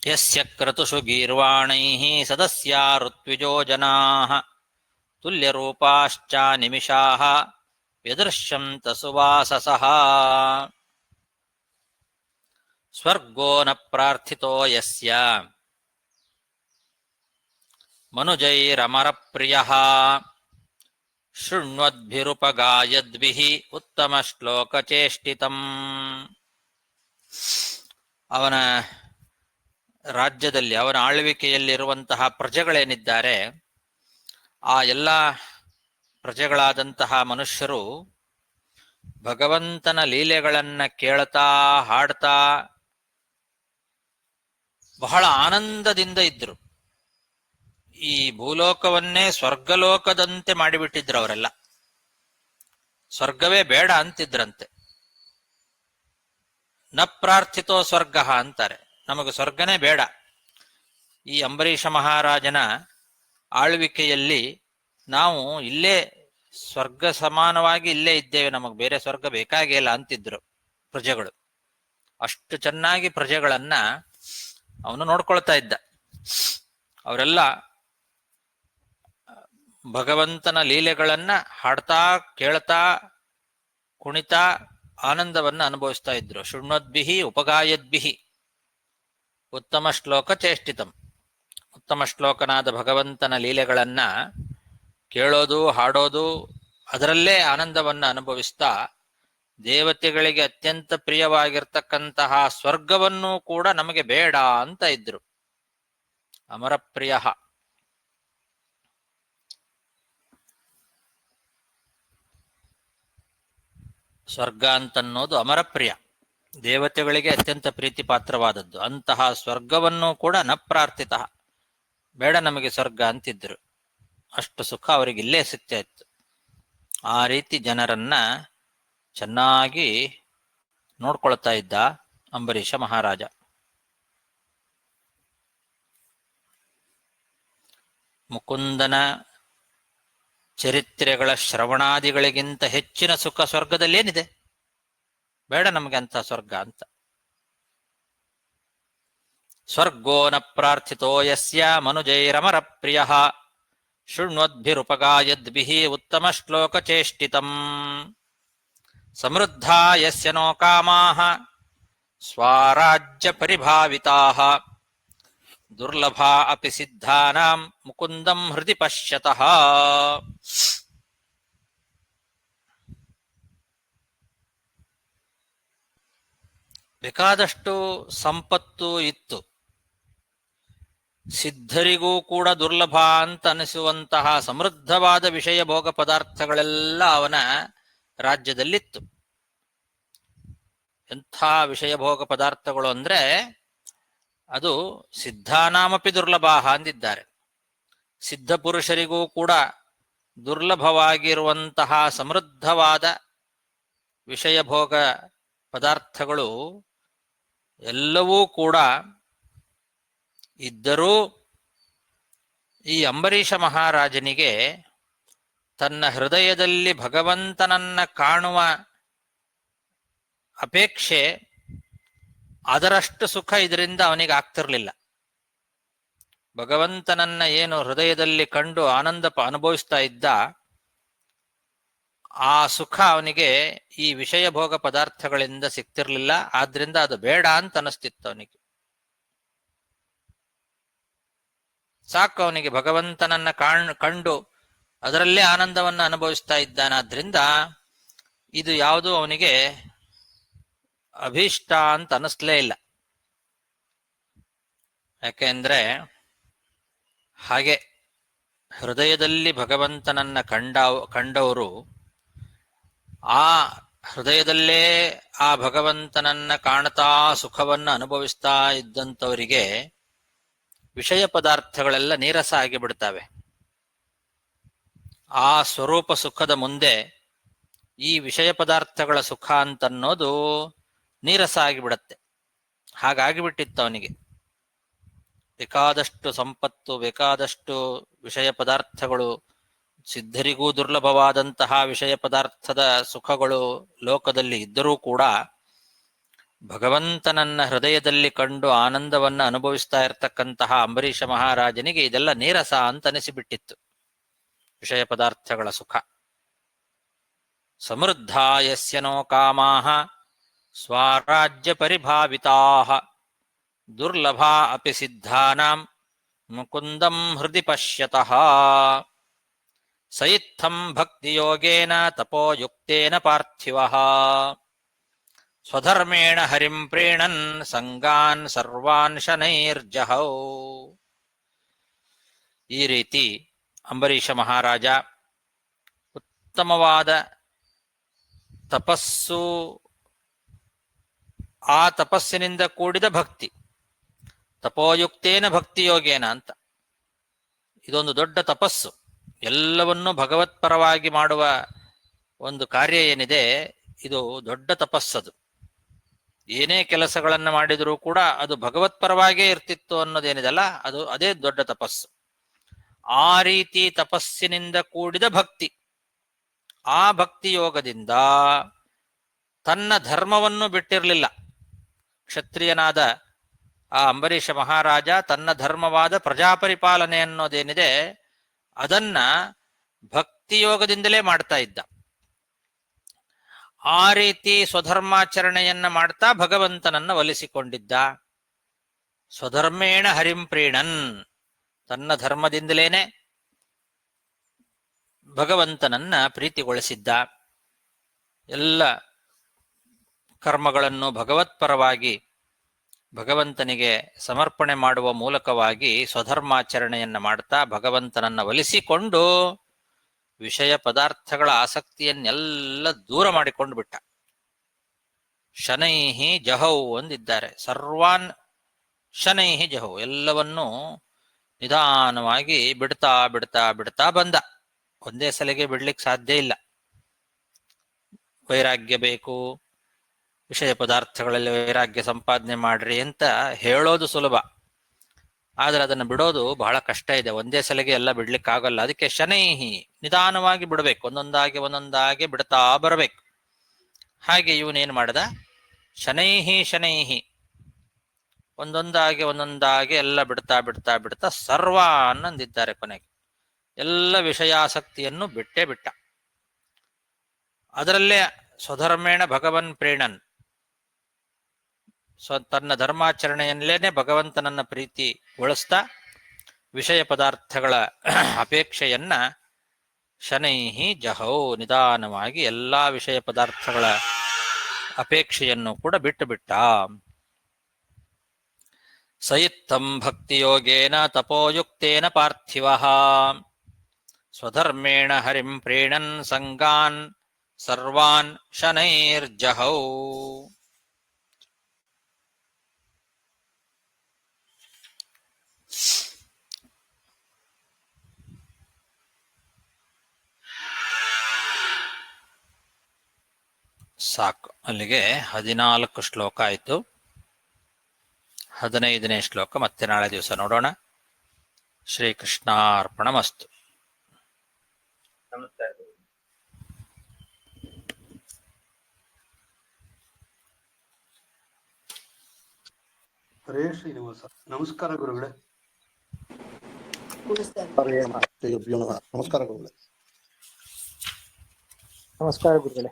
ಯಸ್ಯ ಕ್ರತುಷು ಗೀರ್ವಾಣೈಃ ಸದಸ್ಯಾ ಋತ್ವಿಜೋ ಜನಾಃ ತುಲ್ಯರೂಪಾಶ್ಚ ನಿಮಿಷಾಃ ವ್ಯದೃಶ್ಯಂತ ಸುವಾಸಸಃ. ಸ್ವರ್ಗೋ ನ ಪ್ರಾರ್ಥಿತೋ ಯಸ್ಯ ಮನುಜೈರಮರಪ್ರಿಯಃ ಶೃಣ್ವದ್ಭಿರುಪಗಾಯದ್ಭಿಃ ಉತ್ತಮಶ್ಲೋಕಚೇಷ್ಟಿತಂ. ಅವನ ರಾಜ್ಯದಲ್ಲಿ, ಅವನ ಆಳ್ವಿಕೆಯಲ್ಲಿರುವಂತಹ ಪ್ರಜೆಗಳೇನಿದ್ದಾರೆ, ಆ ಎಲ್ಲ ಪ್ರಜೆಗಳಾದಂತಹ ಮನುಷ್ಯರು ಭಗವಂತನ ಲೀಲೆಗಳನ್ನ ಕೇಳ್ತಾ ಹಾಡ್ತಾ ಬಹಳ ಆನಂದದಿಂದ ಇದ್ರು. ಈ ಭೂಲೋಕವನ್ನೇ ಸ್ವರ್ಗಲೋಕದಂತೆ ಮಾಡಿಬಿಟ್ಟಿದ್ರು ಅವರೆಲ್ಲ. ಸ್ವರ್ಗವೇ ಬೇಡ ಅಂತಿದ್ರಂತೆ. ನ ಪ್ರಾರ್ಥಿತೋ ಸ್ವರ್ಗ ಅಂತಾರೆ, ನಮಗೆ ಸ್ವರ್ಗನೇ ಬೇಡ. ಈ ಅಂಬರೀಷ ಮಹಾರಾಜನ ಆಳ್ವಿಕೆಯಲ್ಲಿ ನಾವು ಇಲ್ಲೇ ಸ್ವರ್ಗ ಸಮಾನವಾಗಿ ಇಲ್ಲೇ ಇದ್ದೇವೆ, ನಮಗೆ ಬೇರೆ ಸ್ವರ್ಗ ಬೇಕಾಗಿಲ್ಲ ಅಂತಿದ್ರು ಪ್ರಜೆಗಳು. ಅಷ್ಟು ಚೆನ್ನಾಗಿ ಪ್ರಜೆಗಳನ್ನ ಅವನು ನೋಡ್ಕೊಳ್ತಾ ಇದ್ದ. ಅವರೆಲ್ಲ ಭಗವಂತನ ಲೀಲೆಗಳನ್ನ ಹಾಡ್ತಾ ಕೇಳ್ತಾ ಕುಣಿತಾ ಆನಂದವನ್ನ ಅನುಭವಿಸ್ತಾ ಇದ್ರು. ಶೃಣ್ವದ್ಭಿಹಿ ಉಪಗಾಯದ್ಭಿಹಿ ಉತ್ತಮ ಶ್ಲೋಕ ಚೇಷ್ಟಿತಂ. ಉತ್ತಮ ಶ್ಲೋಕನಾದ ಭಗವಂತನ ಲೀಲೆಗಳನ್ನ ಕೇಳೋದು ಹಾಡೋದು, ಅದರಲ್ಲೇ ಆನಂದವನ್ನ ಅನುಭವಿಸ್ತಾ ದೇವತೆಗಳಿಗೆ ಅತ್ಯಂತ ಪ್ರಿಯವಾಗಿರ್ತಕ್ಕಂತಹ ಸ್ವರ್ಗವನ್ನು ಕೂಡ ನಮಗೆ ಬೇಡ ಅಂತ ಇದ್ರು. ಅಮರಪ್ರಿಯ. ಸ್ವರ್ಗ ಅಂತನ್ನೋದು ಅಮರಪ್ರಿಯ, ದೇವತೆಗಳಿಗೆ ಅತ್ಯಂತ ಪ್ರೀತಿ ಪಾತ್ರವಾದದ್ದು. ಅಂತಹ ಸ್ವರ್ಗವನ್ನು ಕೂಡ ನ ಪ್ರಾರ್ಥಿತ, ಬೇಡ ನಮಗೆ ಸ್ವರ್ಗ ಅಂತಿದ್ರು. ಅಷ್ಟು ಸುಖ ಅವರಿಗೆ ಇಲ್ಲೇ ಸಿಗ್ತಾ ಇತ್ತು. ಆ ರೀತಿ ಜನರನ್ನ ಚೆನ್ನಾಗಿ ನೋಡ್ಕೊಳ್ತಾ ಇದ್ದ ಅಂಬರೀಷ ಮಹಾರಾಜ. ಮುಕುಂದನ ಚರಿತ್ರೆಗಳ ಶ್ರವಣಾದಿಗಳಿಗಿಂತ ಹೆಚ್ಚಿನ ಸುಖ ಸ್ವರ್ಗದಲ್ಲಿ ಏನಿದೆ? ಬೇಡ ನಮಗೆ ಅಂತ ಸ್ವರ್ಗ ಅಂತ. ಸ್ವರ್ಗೋ ನ ಪ್ರಾರ್ಥಿತೋ ಯಸ್ಯ ಮನುಜೈರಮರ ಪ್ರಿಯ ಶೃಣ್ವದ್ಭಿರುಪಗಾಯದ್ಭಿಃ ಉತ್ತಮ ಶ್ಲೋಕ ಚೇಷ್ಟಿತಂ. ಸಮೃದ್ಧಾ ಯಸ್ಯ ನೋ ಕಾಮಾಃ ಸ್ವರಾಜ್ಯ ಪರಿಭಾವಿತಾಃ ದುರ್ಲಭಾ ಅಪಿ ಸಿದ್ಧಾನಾಂ ಮುಕುಂದಂ ಹೃದಿ ಪಶ್ಯತಃ. ಬೇಕಾದಷ್ಟು ಸಂಪತ್ತು ಇತ್ತು. ಸಿದ್ಧರಿಗೂ ಕೂಡ ದುರ್ಲಭ ಅಂತ ಅನಿಸುವಂತಹ ಸಮೃದ್ಧವಾದ ವಿಷಯ ಭೋಗ ಪದಾರ್ಥಗಳೆಲ್ಲ ಅವನ ರಾಜ್ಯದಲ್ಲಿತ್ತು. ಎಂಥ ವಿಷಯ ಭೋಗ ಪದಾರ್ಥಗಳು ಅಂದ್ರೆ ಅದು ಸಿದ್ಧಾನಾಮಪಿ ದುರ್ಲಭಾಹ ಅಂದಿದ್ದಾರೆ. ಸಿದ್ಧ ಪುರುಷರಿಗೂ ಕೂಡ ದುರ್ಲಭವಾಗಿರುವಂತಹ ಸಮೃದ್ಧವಾದ ವಿಷಯ ಭೋಗ ಪದಾರ್ಥಗಳು ಎಲ್ಲವೂ ಕೂಡ ಇದ್ದರೂ ಈ ಅಂಬರೀಷ ಮಹಾರಾಜನಿಗೆ ತನ್ನ ಹೃದಯದಲ್ಲಿ ಭಗವಂತನನ್ನ ಕಾಣುವ ಅಪೇಕ್ಷೆ ಅದರಷ್ಟು ಸುಖ ಇದರಿಂದ ಅವನಿಗೆ ಆಗ್ತಿರ್ಲಿಲ್ಲ. ಭಗವಂತನನ್ನ ಏನು ಹೃದಯದಲ್ಲಿ ಕಂಡು ಆನಂದ ಅನುಭವಿಸ್ತಾ ಇದ್ದ, ಆ ಸುಖ ಅವನಿಗೆ ಈ ವಿಷಯ ಭೋಗ ಪದಾರ್ಥಗಳಿಂದ ಸಿಗ್ತಿರ್ಲಿಲ್ಲ. ಆದ್ರಿಂದ ಅದು ಬೇಡ ಅಂತ ಅನಿಸ್ತಿತ್ತು ಅವನಿಗೆ. ಸಾಕು ಅವನಿಗೆ ಭಗವಂತನನ್ನ ಕಂಡು ಅದರಲ್ಲೇ ಆನಂದವನ್ನ ಅನುಭವಿಸ್ತಾ ಇದ್ದಾನಾದ್ರಿಂದ ಇದು ಯಾವುದು ಅವನಿಗೆ ಅಭೀಷ್ಟ ಅಂತ ಅನಿಸ್ಲೇ ಇಲ್ಲ. ಹಾಗೆ ಹೃದಯದಲ್ಲಿ ಭಗವಂತನನ್ನ ಕಂಡವರು ಆ ಹೃದಯದಲ್ಲೇ ಆ ಭಗವಂತನನ್ನ ಕಾಣ್ತಾ ಸುಖವನ್ನ ಅನುಭವಿಸ್ತಾ ಇದ್ದಂಥವರಿಗೆ ವಿಷಯ ಪದಾರ್ಥಗಳೆಲ್ಲ ನೀರಸ ಆಗಿಬಿಡ್ತವೆ. ಆ ಸ್ವರೂಪ ಸುಖದ ಮುಂದೆ ಈ ವಿಷಯ ಪದಾರ್ಥಗಳ ಸುಖ ಅಂತನ್ನೋದು ನೀರಸ ಆಗಿಬಿಡತ್ತೆ. ಹಾಗಾಗಿಬಿಟ್ಟಿತ್ತು ಅವನಿಗೆ. ಬೇಕಾದಷ್ಟು ಸಂಪತ್ತು, ಬೇಕಾದಷ್ಟು ವಿಷಯ ಪದಾರ್ಥಗಳು, ಸಿದ್ಧರಿಗೂ ದುರ್ಲಭವಾದಂತಹ ವಿಷಯ ಪದಾರ್ಥದ ಸುಖಗಳು ಲೋಕದಲ್ಲಿ ಇದ್ದರೂ ಕೂಡ ಭಗವಂತನನ್ನ ಹೃದಯದಲ್ಲಿ ಕಂಡು ಆನಂದವನ್ನ ಅನುಭವಿಸ್ತಾ ಇರತಕ್ಕಂತಹ ಅಂಬರೀಷ ಮಹಾರಾಜನಿಗೆ ಇದೆಲ್ಲ ನೀರಸ ಅಂತ ಅನಿಸಿಬಿಟ್ಟಿತ್ತು. ವಿಷಯ ಪದಾರ್ಥಗಳ ಸುಖ. ಸಮೃದ್ಧ ಯಸ್ಯ ನೋ ಕಾಮಾಃ ಸ್ವರಾಜ್ಯ ಪರಿಭಾವಿತಾಃ ದುರ್ಲಭಾ ಅಪಿ ಸಿದ್ಧಾನಾಂ ಮುಕುಂದಂ ಹೃದಿ ಪಶ್ಯತಃ. ಸಯಿತ್ಥಂ ಭಕ್ತಿಯೋಗೇನ ತಪೋಯುಕ್ತೇನ ಪಾರ್ಥಿವಃ ಸ್ವಧರ್ಮೇಣ ಹರಿಂ ಪ್ರೀಣನ್ ಸಂಗಾನ್ ಸರ್ವಾನ್ ಶನೈರ್ಜಹೌ. ಈ ರೀತಿ ಅಂಬರೀಷ ಮಹಾರಾಜ ಉತ್ತಮವಾದ ತಪಸ್ಸು, ಆ ತಪಸ್ಸಿನಿಂದ ಕೂಡಿದ ಭಕ್ತಿ, ತಪೋಯುಕ್ತೇನ ಭಕ್ತಿಯೋಗೇನ ಅಂತ. ಇದೊಂದು ದೊಡ್ಡ ತಪಸ್ಸು. ಎಲ್ಲವನ್ನೂ ಭಗವತ್ಪರವಾಗಿ ಮಾಡುವ ಒಂದು ಕಾರ್ಯ ಏನಿದೆ, ಇದು ದೊಡ್ಡ ತಪಸ್ಸದು. ಏನೇ ಕೆಲಸಗಳನ್ನು ಮಾಡಿದರೂ ಕೂಡ ಅದು ಭಗವತ್ಪರವಾಗೇ ಇರ್ತಿತ್ತು ಅನ್ನೋದೇನಿದೆಲ್ಲ, ಅದೇ ದೊಡ್ಡ ತಪಸ್ಸು. ಆ ರೀತಿ ತಪಸ್ಸಿನಿಂದ ಕೂಡಿದ ಭಕ್ತಿ, ಆ ಭಕ್ತಿ ಯೋಗದಿಂದ ತನ್ನ ಧರ್ಮವನ್ನು ಬಿಟ್ಟಿರಲಿಲ್ಲ. ಕ್ಷತ್ರಿಯನಾದ ಆ ಅಂಬರೀಷ ಮಹಾರಾಜ ತನ್ನ ಧರ್ಮವಾದ ಪ್ರಜಾಪರಿಪಾಲನೆ ಅನ್ನೋದೇನಿದೆ ಅದನ್ನ ಭಕ್ತಿಯೋಗದಿಂದಲೇ ಮಾಡ್ತಾ ಇದ್ದ. ಆ ರೀತಿ ಸ್ವಧರ್ಮಾಚರಣೆಯನ್ನ ಮಾಡ್ತಾ ಭಗವಂತನನ್ನ ಒಲಿಸಿಕೊಂಡಿದ್ದ. ಸ್ವಧರ್ಮೇಣ ಹರಿಂ ಪ್ರೀಣನ್, ತನ್ನ ಧರ್ಮದಿಂದಲೇನೆ ಭಗವಂತನನ್ನ ಪ್ರೀತಿಗೊಳಿಸಿದ್ದ. ಎಲ್ಲ ಕರ್ಮಗಳನ್ನು ಭಗವತ್ಪರವಾಗಿ ಭಗವಂತನಿಗೆ ಸಮರ್ಪಣೆ ಮಾಡುವ ಮೂಲಕವಾಗಿ ಸ್ವಧರ್ಮಾಚರಣೆಯನ್ನ ಮಾಡ್ತಾ ಭಗವಂತನನ್ನ ಒಲಿಸಿಕೊಂಡು ವಿಷಯ ಪದಾರ್ಥಗಳ ಆಸಕ್ತಿಯನ್ನೆಲ್ಲ ದೂರ ಮಾಡಿಕೊಂಡು ಬಿಟ್ಟ. ಶನೈಹಿ ಜಹೌ ಅಂದಿದ್ದಾರೆ. ಸರ್ವಾನ್ ಶನೈಹಿ ಜಹೌ, ಎಲ್ಲವನ್ನೂ ನಿಧಾನವಾಗಿ ಬಿಡ್ತಾ ಬಿಡ್ತಾ ಬಿಡ್ತಾ ಬಂದ. ಒಂದೇ ಸಲಿಗೆ ಬಿಡ್ಲಿಕ್ಕೆ ಸಾಧ್ಯ ಇಲ್ಲ. ವೈರಾಗ್ಯ ಬೇಕು, ವಿಷಯ ಪದಾರ್ಥಗಳಲ್ಲಿ ವೈರಾಗ್ಯ ಸಂಪಾದನೆ ಮಾಡ್ರಿ ಅಂತ ಹೇಳೋದು ಸುಲಭ, ಆದ್ರೆ ಅದನ್ನು ಬಿಡೋದು ಬಹಳ ಕಷ್ಟ ಇದೆ. ಒಂದೇ ಸಲಿಗೆ ಎಲ್ಲ ಬಿಡ್ಲಿಕ್ಕಾಗಲ್ಲ. ಅದಕ್ಕೆ ಶನೈಹಿ, ನಿಧಾನವಾಗಿ ಬಿಡಬೇಕು, ಒಂದೊಂದಾಗಿ ಒಂದೊಂದಾಗಿ ಬಿಡ್ತಾ ಬರಬೇಕು. ಹಾಗೆ ಇವನೇನ್ ಮಾಡ್ದ, ಶನೈಹಿ ಶನೈಹಿ, ಒಂದೊಂದಾಗಿ ಒಂದೊಂದಾಗಿ ಎಲ್ಲ ಬಿಡ್ತಾ ಬಿಡ್ತಾ ಬಿಡ್ತಾ ಸರ್ವ ಅನ್ನಂದಿದ್ದಾರೆ. ಕೊನೆಗೆ ಎಲ್ಲ ವಿಷಯಾಸಕ್ತಿಯನ್ನು ಬಿಟ್ಟೇ ಬಿಟ್ಟ. ಅದರಲ್ಲೇ ಸ್ವಧರ್ಮೇಣ ಭಗವನ್ ಪ್ರೇಣನ್, ತನ್ನ ಧರ್ಮಾಚರಣೆಯಲ್ಲೇನೆ ಭಗವಂತನನ್ನ ಪ್ರೀತಿಗೊಳಿಸ್ತಾ ವಿಷಯ ಪದಾರ್ಥಗಳ ಅಪೇಕ್ಷೆಯನ್ನ ಶನೈಹಿ ಜಹೌ, ನಿಧಾನವಾಗಿ ಎಲ್ಲಾ ವಿಷಯ ಪದಾರ್ಥಗಳ ಅಪೇಕ್ಷೆಯನ್ನು ಕೂಡ ಬಿಟ್ಟು ಬಿಟ್ಟ. ಸಯಿತ್ತಂ ಭಕ್ತಿಯೋಗೇನ ತಪೋಯುಕ್ತೇನ ಪಾರ್ಥಿವಃ ಸ್ವಧರ್ಮೇಣ ಹರಿಂ ಪ್ರೀಣನ್ ಸಂಗಾನ್ ಸರ್ವಾನ್ ಶನೈರ್ಜಹೌ. ಸಾಕು, ಅಲ್ಲಿಗೆ 14 ಶ್ಲೋಕ ಆಯಿತು. 15ನೇ ಶ್ಲೋಕ ಮತ್ತೆ ನಾಳೆ ದಿವಸ ನೋಡೋಣ. ಶ್ರೀಕೃಷ್ಣಾರ್ಪಣಮಸ್ತು. ಹರೇ ಶ್ರೀನಿವಾಸ. ನಮಸ್ಕಾರ ಗುರುಗಳೇ. ನಮಸ್ಕಾರ ಗುರುಗಳೇ. ನಮಸ್ಕಾರ ಗುರುಗಳೇ.